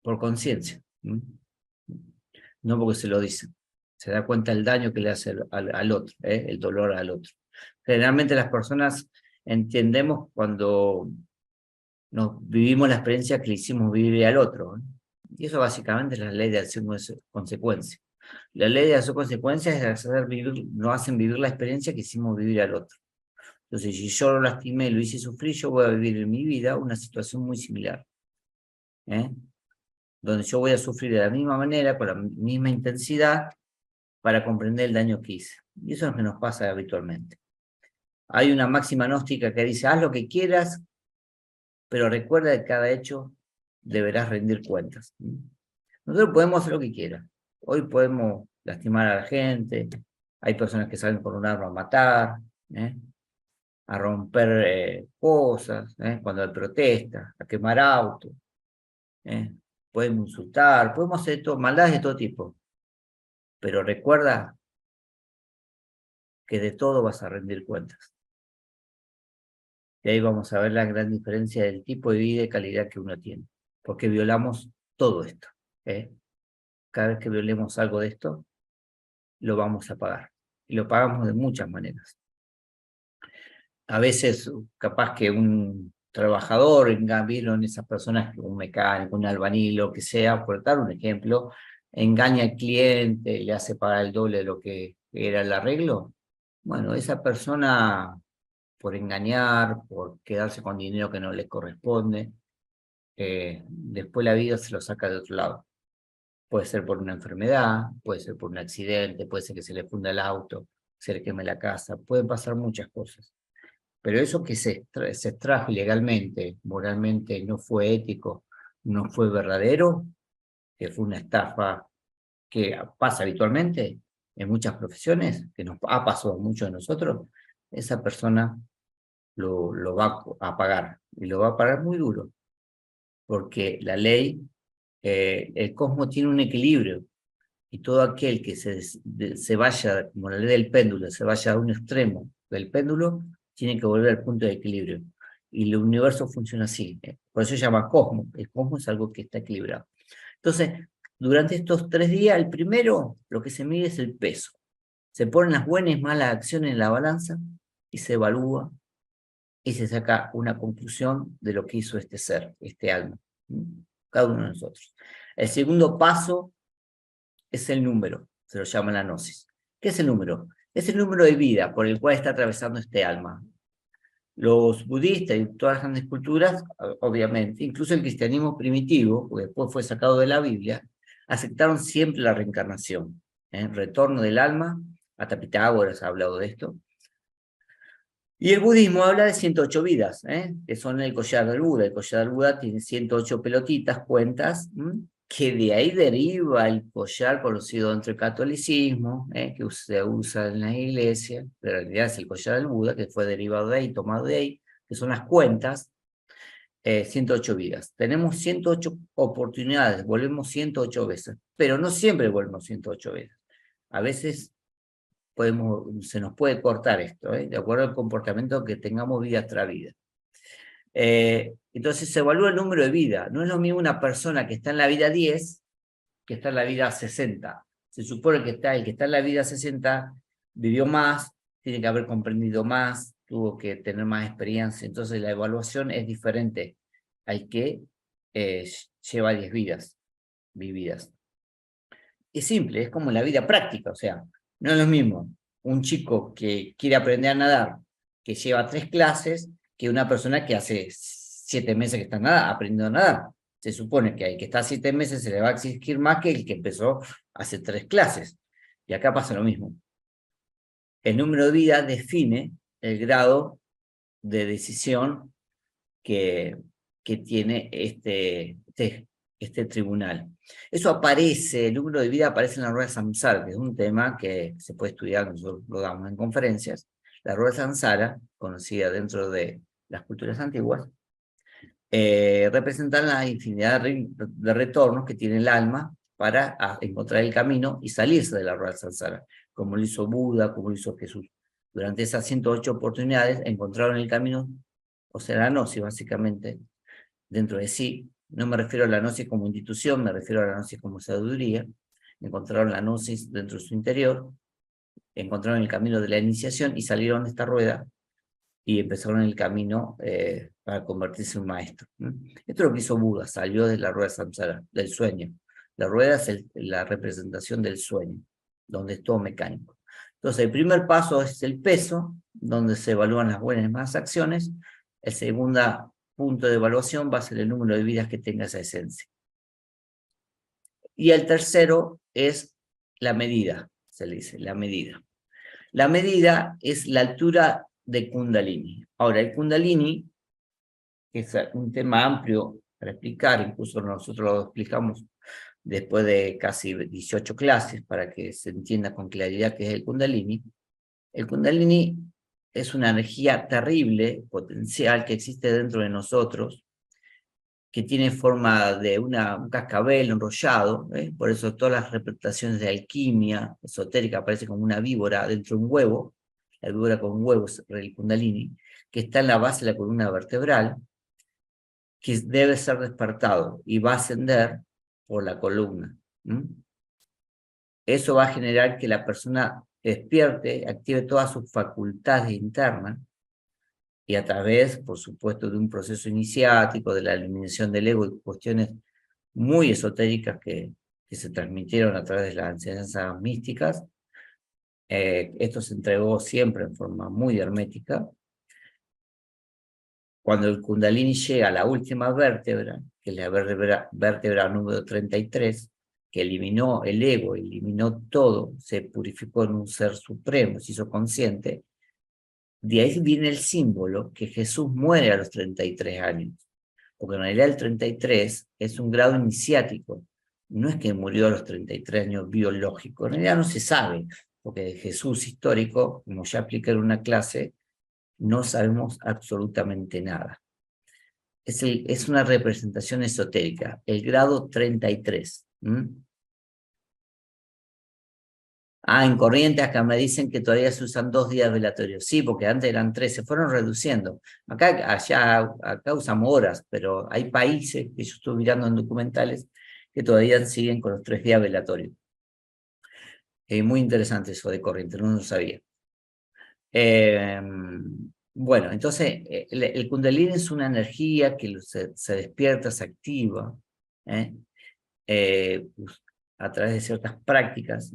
por conciencia, no porque se lo dicen. Se da cuenta el daño que le hace al otro, el dolor al otro. Generalmente las personas entendemos cuando vivimos la experiencia que le hicimos vivir al otro. Y eso básicamente es la ley de acción-consecuencia. La ley de acción-consecuencia es nos hacen vivir la experiencia que hicimos vivir al otro. Entonces, si yo lo lastimé, lo hice sufrir, yo voy a vivir en mi vida una situación muy similar. Donde yo voy a sufrir de la misma manera, con la misma intensidad, para comprender el daño que hice. Y eso es lo que nos pasa habitualmente. Hay una máxima gnóstica que dice, haz lo que quieras, pero recuerda que cada hecho deberás rendir cuentas. Nosotros podemos hacer lo que quieras. Hoy podemos lastimar a la gente, hay personas que salen con un arma a matar, a romper cosas, cuando hay protestas, a quemar autos, podemos insultar, podemos hacer maldades de todo tipo. Pero recuerda que de todo vas a rendir cuentas. Y ahí vamos a ver la gran diferencia del tipo de vida y calidad que uno tiene. Porque violamos todo esto. Cada vez que violemos algo de esto, lo vamos a pagar. Y lo pagamos de muchas maneras. A veces, capaz que un trabajador, vieron esas personas, un mecánico, un albañil, lo que sea, por dar un ejemplo, engaña al cliente, le hace pagar el doble de lo que era el arreglo. Bueno, esa persona, por engañar, por quedarse con dinero que no le corresponde, después la vida se lo saca de otro lado. Puede ser por una enfermedad, puede ser por un accidente, puede ser que se le funda el auto, se le queme la casa, pueden pasar muchas cosas. Pero eso que se extrajo ilegalmente, moralmente no fue ético, no fue verdadero, que fue una estafa que pasa habitualmente en muchas profesiones, que nos ha pasado a muchos de nosotros, esa persona lo va a pagar, y lo va a pagar muy duro, porque la ley, el cosmos tiene un equilibrio, y todo aquel que se vaya, como la ley del péndulo, se vaya a un extremo del péndulo, tiene que volver al punto de equilibrio. Y el universo funciona así. Por eso se llama cosmos. El cosmos es algo que está equilibrado. Entonces, durante estos 3 días, el primero, lo que se mide es el peso. Se ponen las buenas y malas acciones en la balanza y se evalúa y se saca una conclusión de lo que hizo este ser, este alma. Cada uno de nosotros. El segundo paso es el número, se lo llama la gnosis. ¿Qué es el número? Es el número de vida por el cual está atravesando este alma. Los budistas y todas las grandes culturas, obviamente, incluso el cristianismo primitivo, que después fue sacado de la Biblia, aceptaron siempre la reencarnación, el retorno del alma. Hasta Pitágoras ha hablado de esto. Y el budismo habla de 108 vidas, que son el collar del Buda. El collar del Buda tiene 108 pelotitas, cuentas, que de ahí deriva el collar conocido dentro del catolicismo, que se usa en las iglesias, pero en realidad es el collar del Buda, que fue derivado de ahí, tomado de ahí, que son las cuentas, 108 vidas. Tenemos 108 oportunidades, volvemos 108 veces, pero no siempre volvemos 108 veces. A veces se nos puede cortar esto, de acuerdo al comportamiento que tengamos vida tras vida. Entonces se evalúa el número de vida. No es lo mismo una persona que está en la vida 10 que está en la vida 60. Se supone que el que está en la vida 60 vivió más, tiene que haber comprendido más, tuvo que tener más experiencia. Entonces la evaluación es diferente al que lleva 10 vidas vividas. Es simple, es como la vida práctica, o sea, no es lo mismo un chico que quiere aprender a nadar, que lleva 3 clases, que una persona que hace 7 meses que está aprendiendo a nadar. Se supone que al que está 7 meses se le va a exigir más que el que empezó hace 3 clases. Y acá pasa lo mismo. El número de vida define el grado de decisión que tiene este tribunal. Eso aparece, el número de vida aparece en la rueda de Samsara, que es un tema que se puede estudiar, nosotros lo damos en conferencias. La rueda de Samsara, conocida dentro de las culturas antiguas, representan la infinidad de retornos que tiene el alma para encontrar el camino y salirse de la rueda de Samsara, como lo hizo Buda, como lo hizo Jesús. Durante esas 108 oportunidades encontraron el camino, o sea, la gnosis básicamente, dentro de sí. No me refiero a la gnosis como institución, me refiero a la gnosis como sabiduría. Encontraron la gnosis dentro de su interior, encontraron el camino de la iniciación y salieron de esta rueda y empezaron el camino para convertirse en un maestro. Esto es lo que hizo Buda, salió de la rueda de Samsara, del sueño. La rueda es la representación del sueño, donde es todo mecánico. Entonces, el primer paso es el peso, donde se evalúan las buenas y malas acciones. El segundo punto de evaluación va a ser el número de vidas que tenga esa esencia. Y el tercero es la medida, se le dice, la medida. La medida es la altura de Kundalini. Ahora, el Kundalini, que es un tema amplio para explicar, incluso nosotros lo explicamos después de casi 18 clases para que se entienda con claridad qué es el Kundalini. El Kundalini es una energía terrible, potencial, que existe dentro de nosotros, que tiene forma de un cascabel enrollado, por eso todas las representaciones de alquimia esotérica aparecen como una víbora dentro de un huevo, la víbora con huevos, el Kundalini, que está en la base de la columna vertebral, que debe ser despertado y va a ascender por la columna. Eso va a generar que la persona despierte, active todas sus facultades internas, y a través, por supuesto, de un proceso iniciático, de la eliminación del ego y cuestiones muy esotéricas que se transmitieron a través de las enseñanzas místicas. Esto se entregó siempre en forma muy hermética. Cuando el Kundalini llega a la última vértebra, que es la vértebra número 33, que eliminó el ego, eliminó todo, se purificó en un ser supremo, se hizo consciente, de ahí viene el símbolo que Jesús muere a los 33 años. Porque en realidad el 33 es un grado iniciático. No es que murió a los 33 años biológico. En realidad no se sabe, porque de Jesús histórico, como ya expliqué en una clase, no sabemos absolutamente nada. Es una representación esotérica, el grado 33. En Corrientes acá me dicen que todavía se usan 2 días velatorios. Sí, porque antes eran 3, se fueron reduciendo. Acá usamos horas, pero hay países que yo estuve mirando en documentales que todavía siguen con los 3 días velatorios. Muy interesante eso de Corrientes, no lo sabía. Bueno, entonces el Kundalini es una energía que se despierta, se activa a través de ciertas prácticas.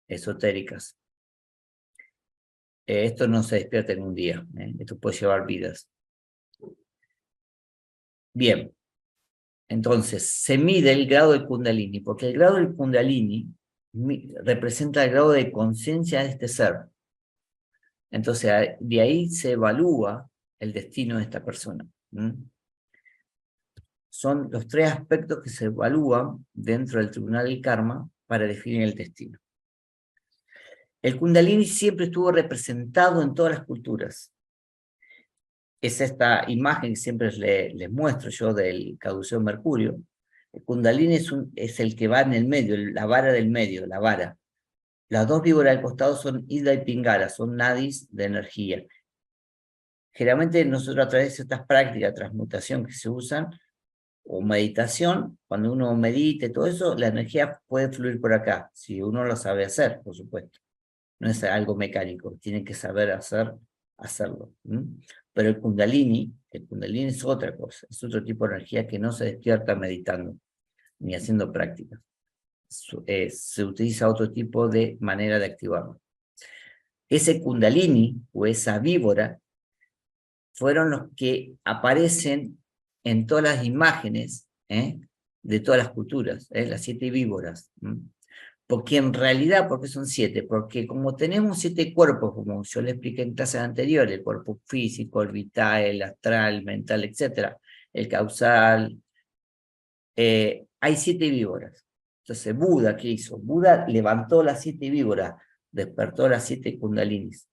esotéricas. Esto no se despierta en un día, esto puede llevar vidas. Bien, entonces se mide el grado de Kundalini, porque el grado del Kundalini representa el grado de conciencia de este ser. Entonces de ahí se evalúa el destino de esta persona. Son los 3 aspectos que se evalúan dentro del Tribunal del Karma para definir el destino. El Kundalini siempre estuvo representado en todas las culturas. Es esta imagen que siempre les muestro yo del caduceo Mercurio. El Kundalini es el que va en el medio, la vara del medio, la vara. Las 2 víboras del costado son Ida y Pingala, son nadis de energía. Generalmente nosotros a través de estas prácticas de transmutación que se usan, o meditación, cuando uno medite, todo eso, la energía puede fluir por acá, si uno lo sabe hacer, por supuesto. No es algo mecánico, tiene que saber hacerlo. Pero el Kundalini es otra cosa, es otro tipo de energía que no se despierta meditando, ni haciendo prácticas. Se utiliza otro tipo de manera de activarlo. Ese Kundalini, o esa víbora, fueron los que aparecen en todas las imágenes de todas las culturas, las 7 víboras. Porque en realidad, ¿por qué son 7? Porque como tenemos 7 cuerpos, como yo le expliqué en clases anteriores, el cuerpo físico, el vital, el astral, el mental, etc., el causal, hay 7 víboras. Entonces, Buda, ¿qué hizo? Buda levantó las 7 víboras, despertó las 7 kundalinis.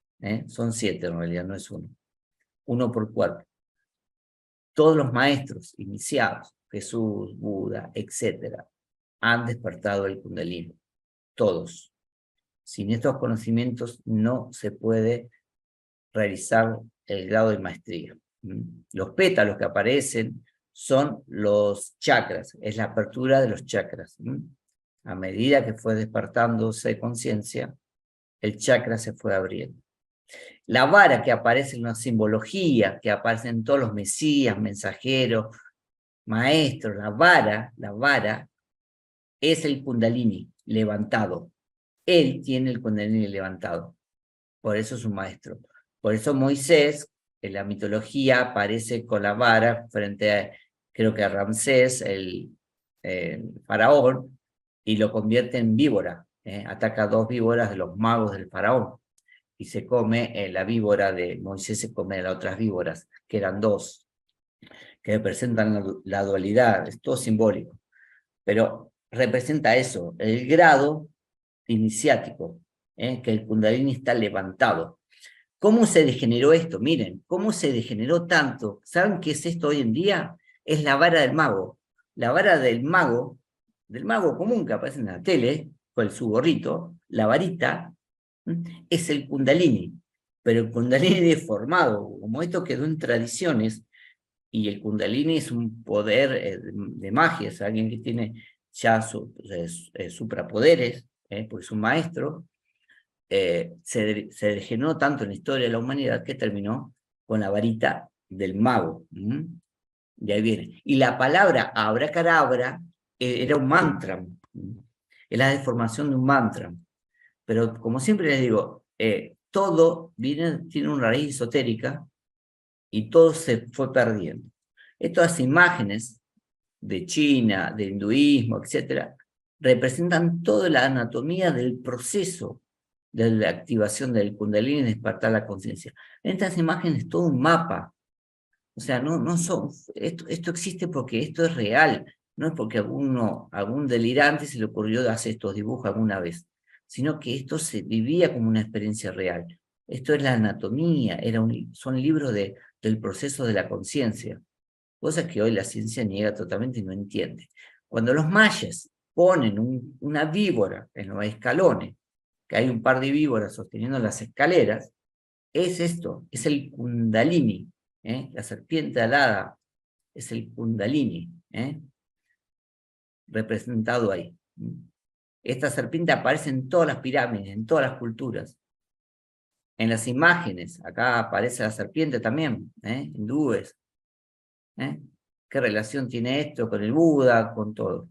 Son 7 en realidad, no es uno. Uno por cuerpo. Todos los maestros iniciados, Jesús, Buda, etc., han despertado el kundalini. Todos. Sin estos conocimientos no se puede realizar el grado de maestría. Los pétalos que aparecen son los chakras, es la apertura de los chakras. A medida que fue despertándose conciencia, el chakra se fue abriendo. La vara que aparece en una simbología, que aparece en todos los mesías, mensajeros, maestros, la vara es el kundalini levantado. Él tiene el kundalini levantado. Por eso es un maestro. Por eso Moisés, en la mitología, aparece con la vara frente a, creo que a Ramsés, el faraón, y lo convierte en víbora. Ataca 2 víboras de los magos del faraón. Y se come, la víbora de Moisés se come a las otras víboras, que eran 2, que representan la dualidad, es todo simbólico. Pero representa eso, el grado iniciático, que el kundalini está levantado. ¿Cómo se degeneró esto? Miren, ¿cómo se degeneró tanto? ¿Saben qué es esto hoy en día? Es la vara del mago. La vara del mago común que aparece en la tele, con su gorrito, la varita, es el kundalini. Pero el kundalini deformado, como esto quedó en tradiciones, y el kundalini es un poder de magia, es alguien que tiene ya suprapoderes, porque es un maestro, se degeneró tanto en la historia de la humanidad que terminó con la varita del mago. Y ahí viene. Y la palabra abracadabra era un mantra, es la deformación de un mantra. Pero como siempre les digo, todo tiene una raíz esotérica y todo se fue perdiendo. Estas imágenes de China, de hinduismo, etc., representan toda la anatomía del proceso de la activación del kundalini y despertar la conciencia. En estas imágenes todo un mapa. O sea, no son, esto existe porque esto es real, no es porque algún delirante se le ocurrió hacer estos dibujos alguna vez, sino que esto se vivía como una experiencia real. Esto es la anatomía, son libros del proceso de la conciencia, cosas que hoy la ciencia niega totalmente y no entiende. Cuando los mayas ponen una víbora en los escalones, que hay un par de víboras sosteniendo las escaleras, es esto, es el kundalini, la serpiente alada, es el kundalini, representado ahí. Esta serpiente aparece en todas las pirámides, en todas las culturas. En las imágenes, acá aparece la serpiente también, hindúes. ¿Qué relación tiene esto con el Buda, con todo?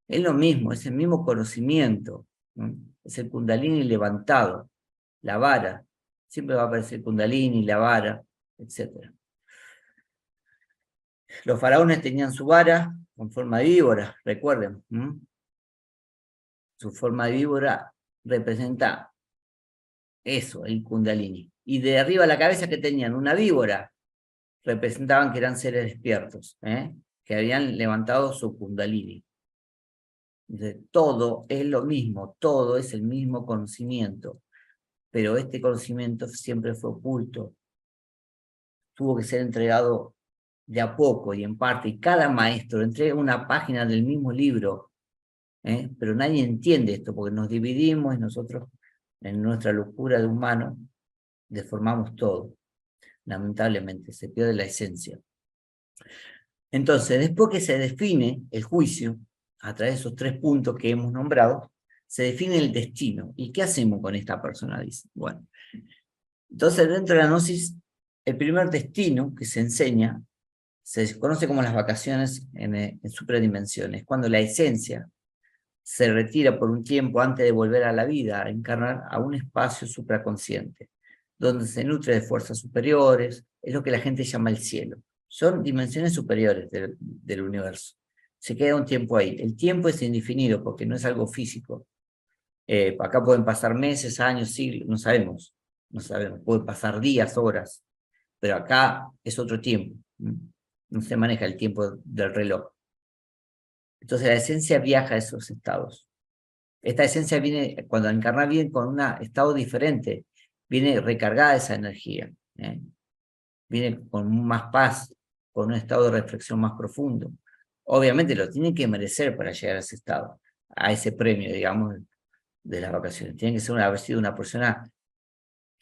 Es lo mismo, es el mismo conocimiento. Es el Kundalini levantado, la vara. Siempre va a aparecer el Kundalini, la vara, etc. Los faraones tenían su vara con forma de víbora, recuerden. Su forma de víbora representa eso, el Kundalini. Y de arriba a la cabeza que tenían una víbora, representaban que eran seres despiertos, que habían levantado su Kundalini. Todo es lo mismo, todo es el mismo conocimiento, pero este conocimiento siempre fue oculto. Tuvo que ser entregado de a poco y en parte, y cada maestro entrega una página del mismo libro, pero nadie entiende esto, porque nos dividimos y nosotros, en nuestra locura de humano, deformamos todo. Lamentablemente, se pierde la esencia. Entonces, después que se define el juicio, a través de esos 3 puntos que hemos nombrado, se define el destino. ¿Y qué hacemos con esta persona? Dice. Bueno, entonces dentro de la gnosis, el primer destino que se enseña, se conoce como las vacaciones en supradimensiones, cuando la esencia se retira por un tiempo antes de volver a la vida, a encarnar a un espacio supraconsciente, donde se nutre de fuerzas superiores, es lo que la gente llama el cielo. Son dimensiones superiores del universo. Se queda un tiempo ahí. El tiempo es indefinido porque no es algo físico. Acá pueden pasar meses, años, siglos, no sabemos. Pueden pasar días, horas, pero acá es otro tiempo. No se maneja el tiempo del reloj. Entonces la esencia viaja a esos estados. Esta esencia viene, cuando encarna bien con un estado diferente, viene recargada esa energía. Viene con más paz, con un estado de reflexión más profundo. Obviamente lo tienen que merecer para llegar a ese estado, a ese premio, digamos, de las vacaciones. Tienen que haber sido una persona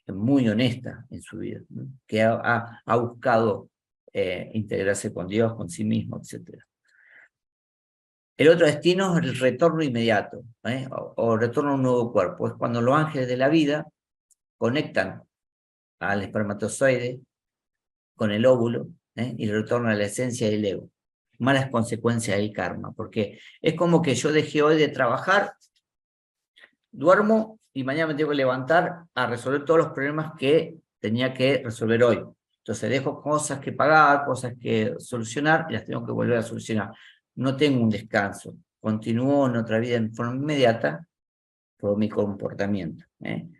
muy honesta en su vida, ¿no? Que ha buscado integrarse con Dios, con sí mismo, etc. El otro destino es el retorno inmediato, o retorno a un nuevo cuerpo. Es cuando los ángeles de la vida conectan al espermatozoide con el óvulo, y le retornan a la esencia del ego. Malas consecuencias del karma, porque es como que yo dejé hoy de trabajar, duermo y mañana me tengo que levantar a resolver todos los problemas que tenía que resolver hoy. Entonces dejo cosas que pagar, cosas que solucionar y las tengo que volver a solucionar. No tengo un descanso. Continúo en otra vida en forma inmediata por mi comportamiento.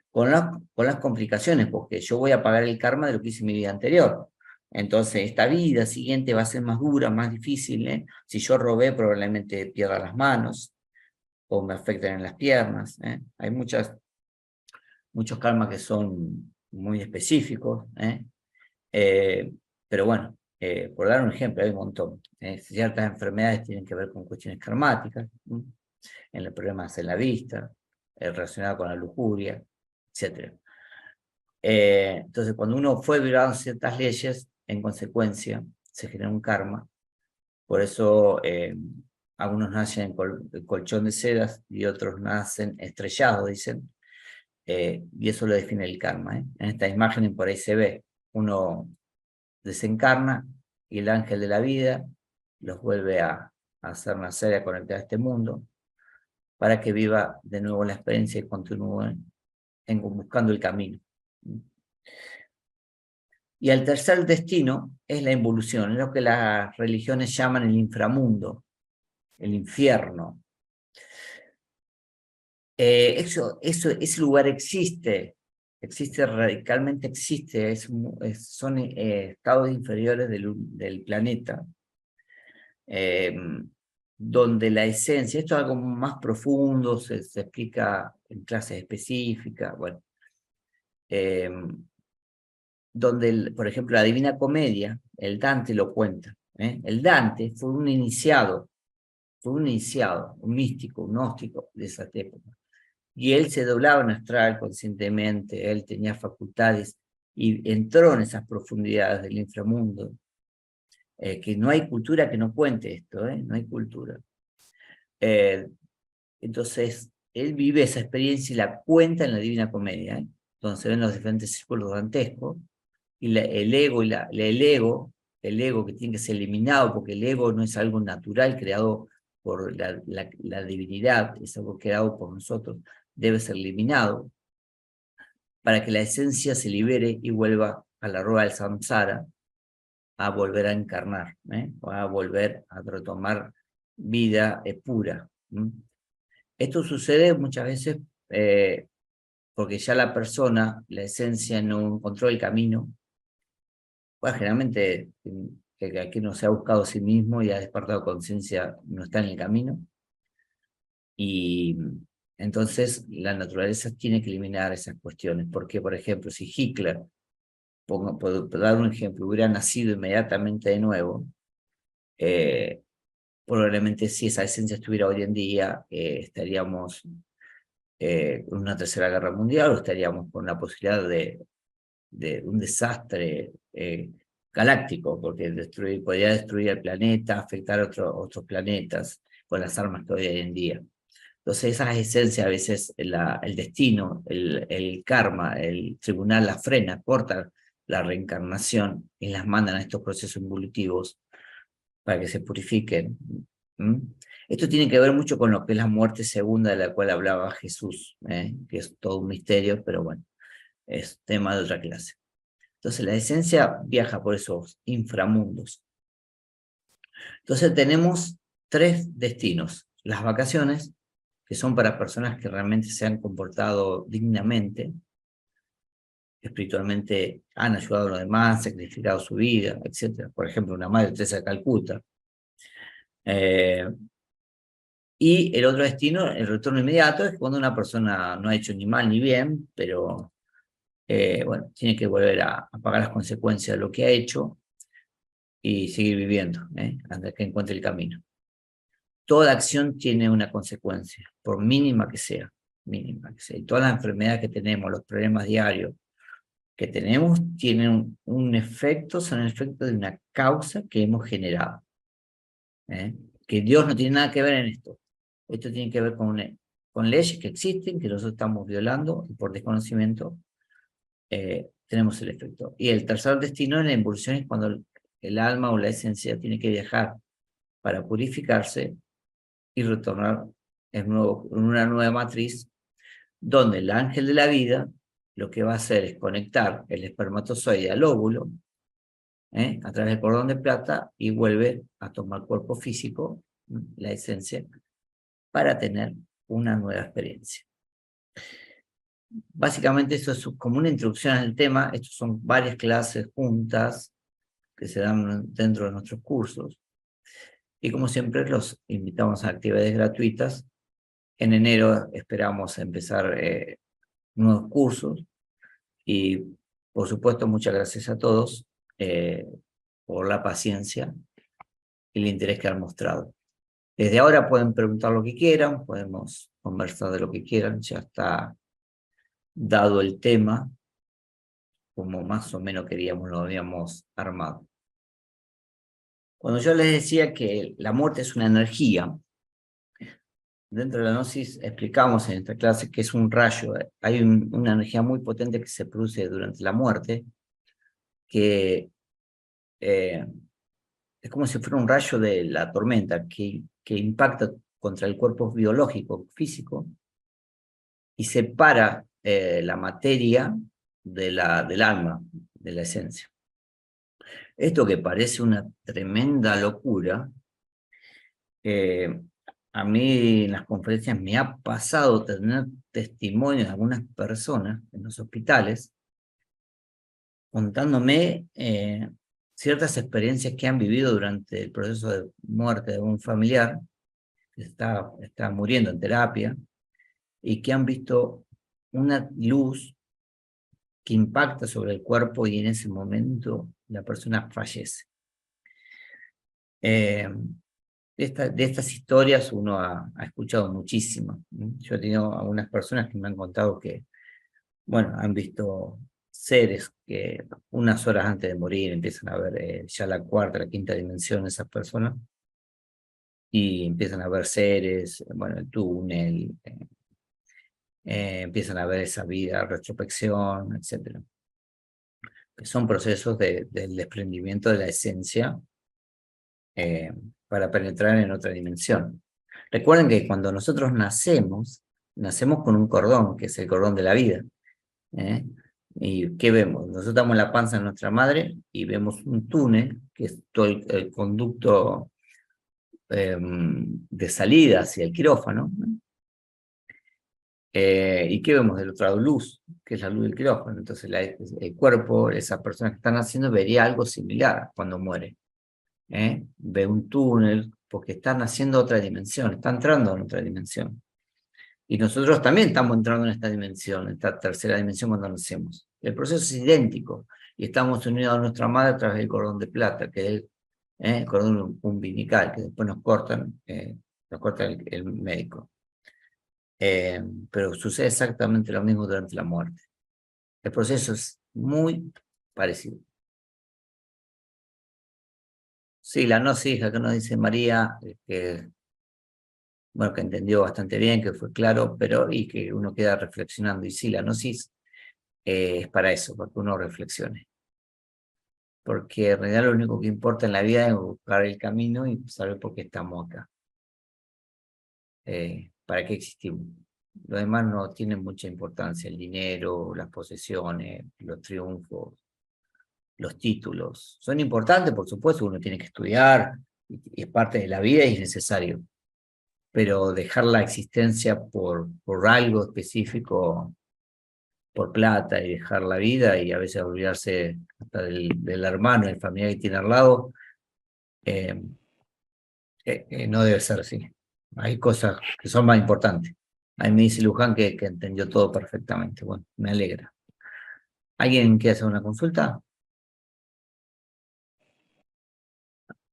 Con las complicaciones, porque yo voy a pagar el karma de lo que hice en mi vida anterior. Entonces, esta vida siguiente va a ser más dura, más difícil. Si yo robé, probablemente pierda las manos o me afecten en las piernas. Hay muchos karmas que son muy específicos. Pero bueno, por dar un ejemplo, hay un montón. Ciertas enfermedades tienen que ver con cuestiones karmáticas, en los problemas en la vista, relacionados con la lujuria, etc. Entonces, cuando uno fue violando ciertas leyes, en consecuencia, se genera un karma. Por eso, algunos nacen en colchón de sedas y otros nacen estrellados, dicen. Y eso lo define el karma. En esta imagen por ahí se ve, uno desencarna y el ángel de la vida los vuelve a hacer nacer y a conectar a este mundo para que viva de nuevo la experiencia y continúe buscando el camino. Y el tercer destino es la involución, es lo que las religiones llaman el inframundo, el infierno. Ese lugar existe radicalmente existe, son estados inferiores del planeta, donde la esencia, esto es algo más profundo, se explica en clases específicas, bueno, donde, por ejemplo, la Divina Comedia, el Dante lo cuenta. El Dante fue un iniciado, un místico, un gnóstico de esa época. Y él se doblaba en astral conscientemente, él tenía facultades y entró en esas profundidades del inframundo. Que no hay cultura que no cuente esto, no hay cultura. Entonces, él vive esa experiencia y la cuenta en la Divina Comedia, donde se ven los diferentes círculos dantescos, y el ego que tiene que ser eliminado, porque el ego no es algo natural creado por la divinidad, es algo creado por nosotros, debe ser eliminado para que la esencia se libere y vuelva a la rueda del samsara, a volver a encarnar, o a volver a retomar vida pura. Esto sucede muchas veces porque ya la persona, la esencia, no encontró el camino. Bueno, generalmente el que no se ha buscado a sí mismo y ha despertado conciencia no está en el camino. Y entonces la naturaleza tiene que eliminar esas cuestiones. Porque, por ejemplo, si Hitler, puedo dar un ejemplo, hubiera nacido inmediatamente de nuevo, probablemente si esa esencia estuviera hoy en día, estaríamos en una tercera guerra mundial, o estaríamos con la posibilidad de un desastre galáctico, porque podría destruir el planeta, afectar a otros planetas con las armas que hoy en día. Entonces esas esencias, a veces el destino, el karma, el tribunal las frena, corta la reencarnación y las mandan a estos procesos evolutivos para que se purifiquen. Esto tiene que ver mucho con lo que es la muerte segunda de la cual hablaba Jesús, que es todo un misterio, pero bueno, es tema de otra clase. Entonces la esencia viaja por esos inframundos. Entonces tenemos 3 destinos. Las vacaciones, que son para personas que realmente se han comportado dignamente, espiritualmente han ayudado a los demás, sacrificado su vida, etc. Por ejemplo, una Madre Teresa de Calcuta. Y el otro destino, el retorno inmediato, es cuando una persona no ha hecho ni mal ni bien, pero bueno, tiene que volver a pagar las consecuencias de lo que ha hecho y seguir viviendo, hasta que encuentre el camino. Toda acción tiene una consecuencia, por mínima que sea, mínima que sea. Y todas las enfermedades que tenemos, los problemas diarios que tenemos, tienen un efecto, son el efecto de una causa que hemos generado. Que Dios no tiene nada que ver en esto. Esto tiene que ver con leyes que existen, que nosotros estamos violando, y por desconocimiento tenemos el efecto. Y el tercer destino en la involución es cuando el alma o la esencia tiene que viajar para purificarse y retornar en una nueva matriz, donde el ángel de la vida lo que va a hacer es conectar el espermatozoide al óvulo, a través del cordón de plata, y vuelve a tomar cuerpo físico, la esencia, para tener una nueva experiencia. Básicamente eso es como una introducción al tema. Estos son varias clases juntas que se dan dentro de nuestros cursos. Y como siempre los invitamos a actividades gratuitas. En enero esperamos empezar nuevos cursos. Y por supuesto muchas gracias a todos por la paciencia y el interés que han mostrado. Desde ahora pueden preguntar lo que quieran, podemos conversar de lo que quieran, ya está dado el tema, como más o menos lo habíamos armado. Cuando yo les decía que la muerte es una energía, dentro de la gnosis explicamos en esta clase que es un rayo, hay una energía muy potente que se produce durante la muerte, que es como si fuera un rayo de la tormenta que impacta contra el cuerpo biológico, físico, y separa la materia del alma, de la esencia. Esto que parece una tremenda locura, a mí en las conferencias me ha pasado tener testimonios de algunas personas en los hospitales contándome ciertas experiencias que han vivido durante el proceso de muerte de un familiar que está muriendo en terapia, y que han visto una luz que impacta sobre el cuerpo y en ese momento la persona fallece. De estas historias uno ha escuchado muchísimo. Yo he tenido algunas personas que me han contado que, bueno, han visto seres que unas horas antes de morir empiezan a ver ya la cuarta, la quinta dimensión de esas personas, y empiezan a ver seres, bueno, el túnel, empiezan a ver esa vida, retrospección, etc. Que son procesos del desprendimiento de la esencia para penetrar en otra dimensión. Recuerden que cuando nosotros nacemos, nacemos con un cordón, que es el cordón de la vida. ¿Eh? ¿Y qué vemos? Nosotros estamos en la panza de nuestra madre y vemos un túnel, que es todo el conducto de salida hacia el quirófano, ¿no? ¿Y qué vemos del otro lado? Luz, que es la luz del quirófano. Entonces el cuerpo, esa persona que están haciendo, vería algo similar cuando muere. Ve un túnel, porque están haciendo otra dimensión, está entrando en otra dimensión. Y nosotros también estamos entrando en esta dimensión, esta tercera dimensión cuando nacemos. El proceso es idéntico, y estamos unidos a nuestra madre a través del cordón de plata, que es el cordón umbilical, que después nos corta el médico. Pero sucede exactamente lo mismo durante la muerte. El proceso es muy parecido. Sí, la gnosis, acá nos dice María, que bueno, que entendió bastante bien, que fue claro, pero y que uno queda reflexionando. Y sí, la gnosis es para eso, para que uno reflexione. Porque en realidad lo único que importa en la vida es buscar el camino y saber por qué estamos acá. ¿Para qué existimos? Lo demás no tiene mucha importancia, el dinero, las posesiones, los triunfos, los títulos. Son importantes, por supuesto, uno tiene que estudiar, y es parte de la vida y es necesario. Pero dejar la existencia por algo específico, por plata, y dejar la vida y a veces olvidarse hasta del hermano, del familiar que tiene al lado, no debe ser así. Hay cosas que son más importantes. Ahí me dice Luján que entendió todo perfectamente. Bueno, me alegra. ¿Alguien quiere hacer una consulta?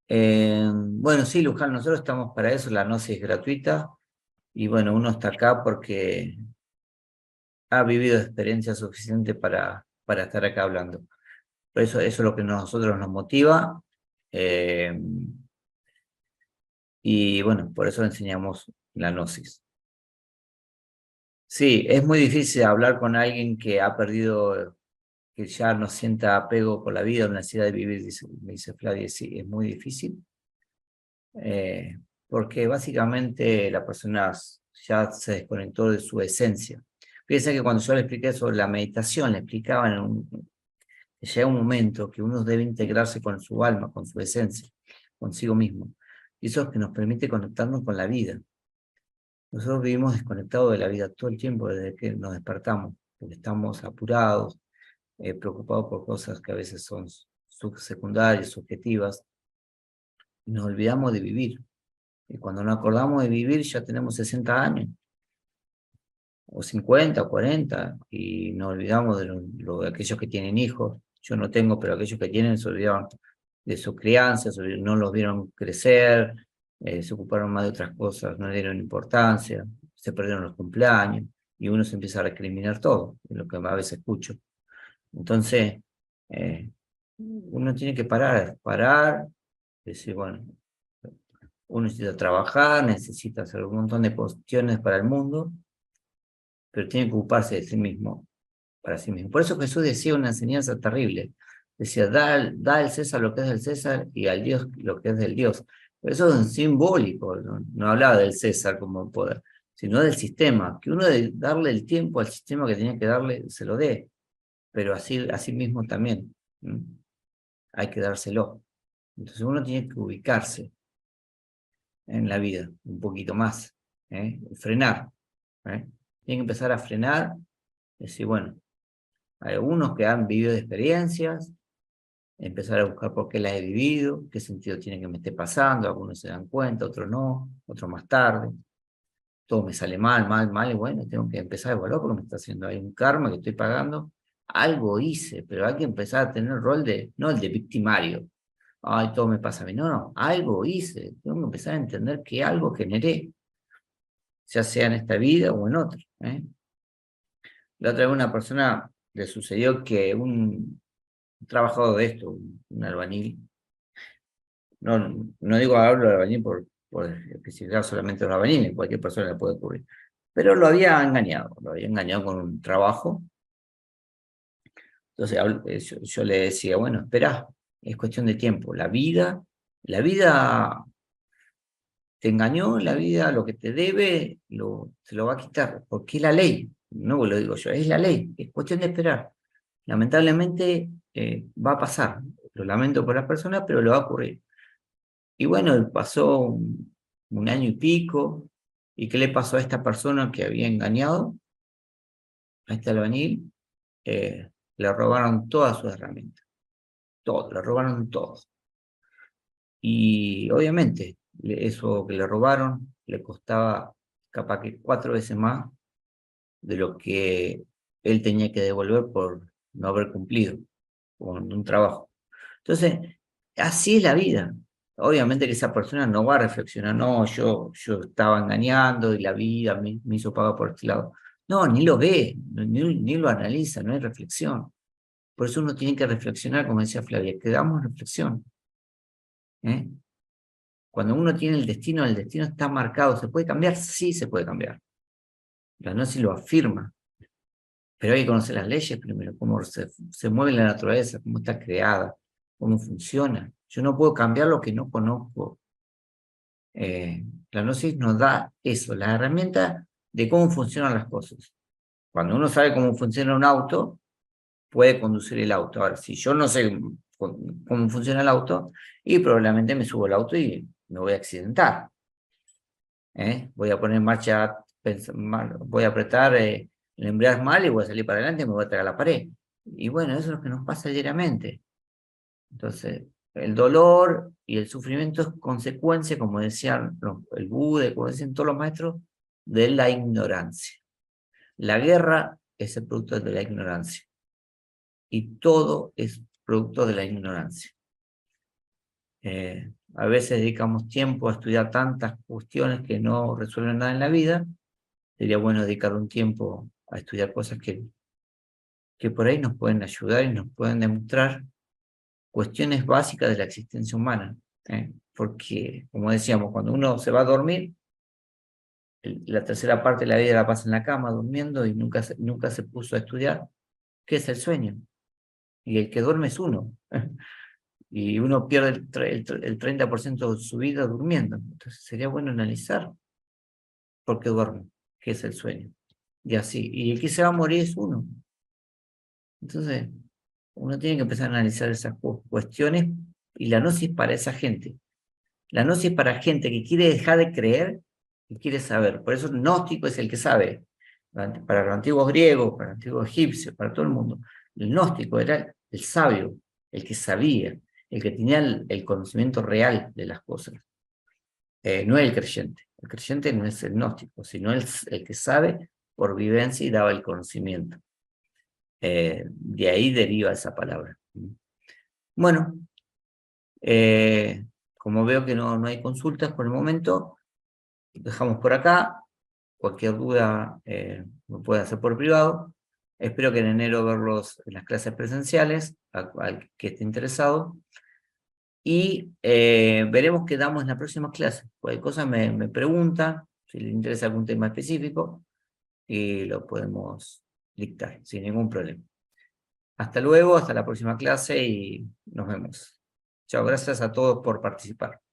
Bueno, sí, Luján, nosotros estamos para eso, la gnosis es gratuita, y bueno, uno está acá porque ha vivido experiencia suficiente para estar acá hablando. Por eso es lo que a nosotros nos motiva, y bueno, por eso enseñamos la gnosis. Sí, es muy difícil hablar con alguien que ha perdido, que ya no sienta apego por la vida o necesidad de vivir, me dice Flavia. Sí, es muy difícil, porque básicamente la persona ya se desconectó de su esencia. Fíjense que cuando yo le expliqué sobre la meditación, le explicaba que llega un momento que uno debe integrarse con su alma, con su esencia, consigo mismo. Y eso es que nos permite conectarnos con la vida. Nosotros vivimos desconectados de la vida todo el tiempo desde que nos despertamos, porque estamos apurados, preocupados por cosas que a veces son secundarias, subjetivas, y nos olvidamos de vivir. Y cuando nos acordamos de vivir ya tenemos 60 años, o 50, o 40, y nos olvidamos de aquellos que tienen hijos. Yo no tengo, pero aquellos que tienen se olvidaron de su crianza, no los vieron crecer, se ocuparon más de otras cosas, no le dieron importancia, se perdieron los cumpleaños, y uno se empieza a recriminar todo, es lo que a veces escucho. Entonces, uno tiene que parar, decir, bueno, uno necesita trabajar, necesita hacer un montón de cuestiones para el mundo, pero tiene que ocuparse de sí mismo, para sí mismo. Por eso Jesús decía una enseñanza terrible. Decía, da al César lo que es del César y al Dios lo que es del Dios. Pero eso es simbólico, no hablaba del César como poder, sino del sistema, que uno de darle el tiempo al sistema que tenía que darle, se lo dé, pero así mismo también. Hay que dárselo. Entonces uno tiene que ubicarse en la vida un poquito más, frenar. Tiene que empezar a frenar, decir, bueno, hay algunos que han vivido experiencias, empezar a buscar por qué las he vivido, qué sentido tiene que me esté pasando, algunos se dan cuenta, otros no, otros más tarde. Todo me sale mal, y bueno, tengo que empezar a evaluar porque me está haciendo. Hay un karma que estoy pagando, algo hice, pero hay que empezar a tener el rol no el de victimario. Ay, todo me pasa a mí. No, algo hice. Tengo que empezar a entender que algo generé, ya sea en esta vida o en otra. La otra vez una persona le sucedió que un trabajador de esto, un albañil, no digo hablo de albañil por especificar solamente los albañiles, cualquier persona le puede ocurrir, pero lo había engañado con un trabajo. Entonces yo le decía, bueno, espera, es cuestión de tiempo. La vida te engañó en la vida, lo que te debe, se lo va a quitar, porque es la ley, no lo digo yo, es la ley, es cuestión de esperar. Lamentablemente va a pasar, lo lamento por las personas, pero lo va a ocurrir. Y bueno, pasó un año y pico, ¿y qué le pasó a esta persona que había engañado? A este albañil, le robaron todas sus herramientas, todo, le robaron todo. Y obviamente, eso que le robaron le costaba capaz que 4 veces más de lo que él tenía que devolver por no haber cumplido con un trabajo. Entonces, así es la vida. Obviamente que esa persona no va a reflexionar, no, yo estaba engañando y la vida me hizo pagar por este lado. No, ni lo ve, ni lo analiza, no hay reflexión. Por eso uno tiene que reflexionar, como decía Flavia, que damos reflexión. ¿Eh? Cuando uno tiene el destino está marcado. ¿Se puede cambiar? Sí, se puede cambiar. La gnosis lo afirma. Pero hay que conocer las leyes primero, cómo se mueve la naturaleza, cómo está creada, cómo funciona. Yo no puedo cambiar lo que no conozco. La gnosis nos da eso, la herramienta de cómo funcionan las cosas. Cuando uno sabe cómo funciona un auto, puede conducir el auto. Ahora, si yo no sé cómo funciona el auto, y probablemente me subo al auto y me voy a accidentar. Voy a poner en marcha, voy a apretar el embrague mal y voy a salir para adelante y me voy a traer a la pared. Y bueno, eso es lo que nos pasa diariamente. Entonces, el dolor y el sufrimiento es consecuencia, como decían el Buda, como decían todos los maestros, de la ignorancia. La guerra es el producto de la ignorancia. Y todo es producto de la ignorancia. A veces dedicamos tiempo a estudiar tantas cuestiones que no resuelven nada en la vida. Sería bueno dedicar un tiempo a estudiar cosas que por ahí nos pueden ayudar y nos pueden demostrar cuestiones básicas de la existencia humana. Porque, como decíamos, cuando uno se va a dormir, la tercera parte de la vida la pasa en la cama, durmiendo, y nunca se puso a estudiar qué es el sueño. Y el que duerme es uno. Y uno pierde el 30% de su vida durmiendo. Entonces sería bueno analizar por qué duerme, qué es el sueño. Y así. Y el que se va a morir es uno. Entonces, uno tiene que empezar a analizar esas cuestiones, y la gnosis para esa gente. La gnosis para gente que quiere dejar de creer y quiere saber. Por eso el gnóstico es el que sabe. Para los antiguos griegos, para los antiguos egipcios, para todo el mundo. El gnóstico era el sabio, el que sabía, el que tenía el conocimiento real de las cosas. No el creyente. El creyente no es el gnóstico, sino el que sabe por vivencia y daba el conocimiento. De ahí deriva esa palabra. Bueno, como veo que no hay consultas por el momento, dejamos por acá. Cualquier duda me puede hacer por privado. Espero que en enero verlos en las clases presenciales, al que esté interesado. Y veremos qué damos en la próxima clase. Cualquier cosa me preguntan, si les interesa algún tema específico, y lo podemos dictar sin ningún problema. Hasta luego, hasta la próxima clase y nos vemos. Chao, gracias a todos por participar.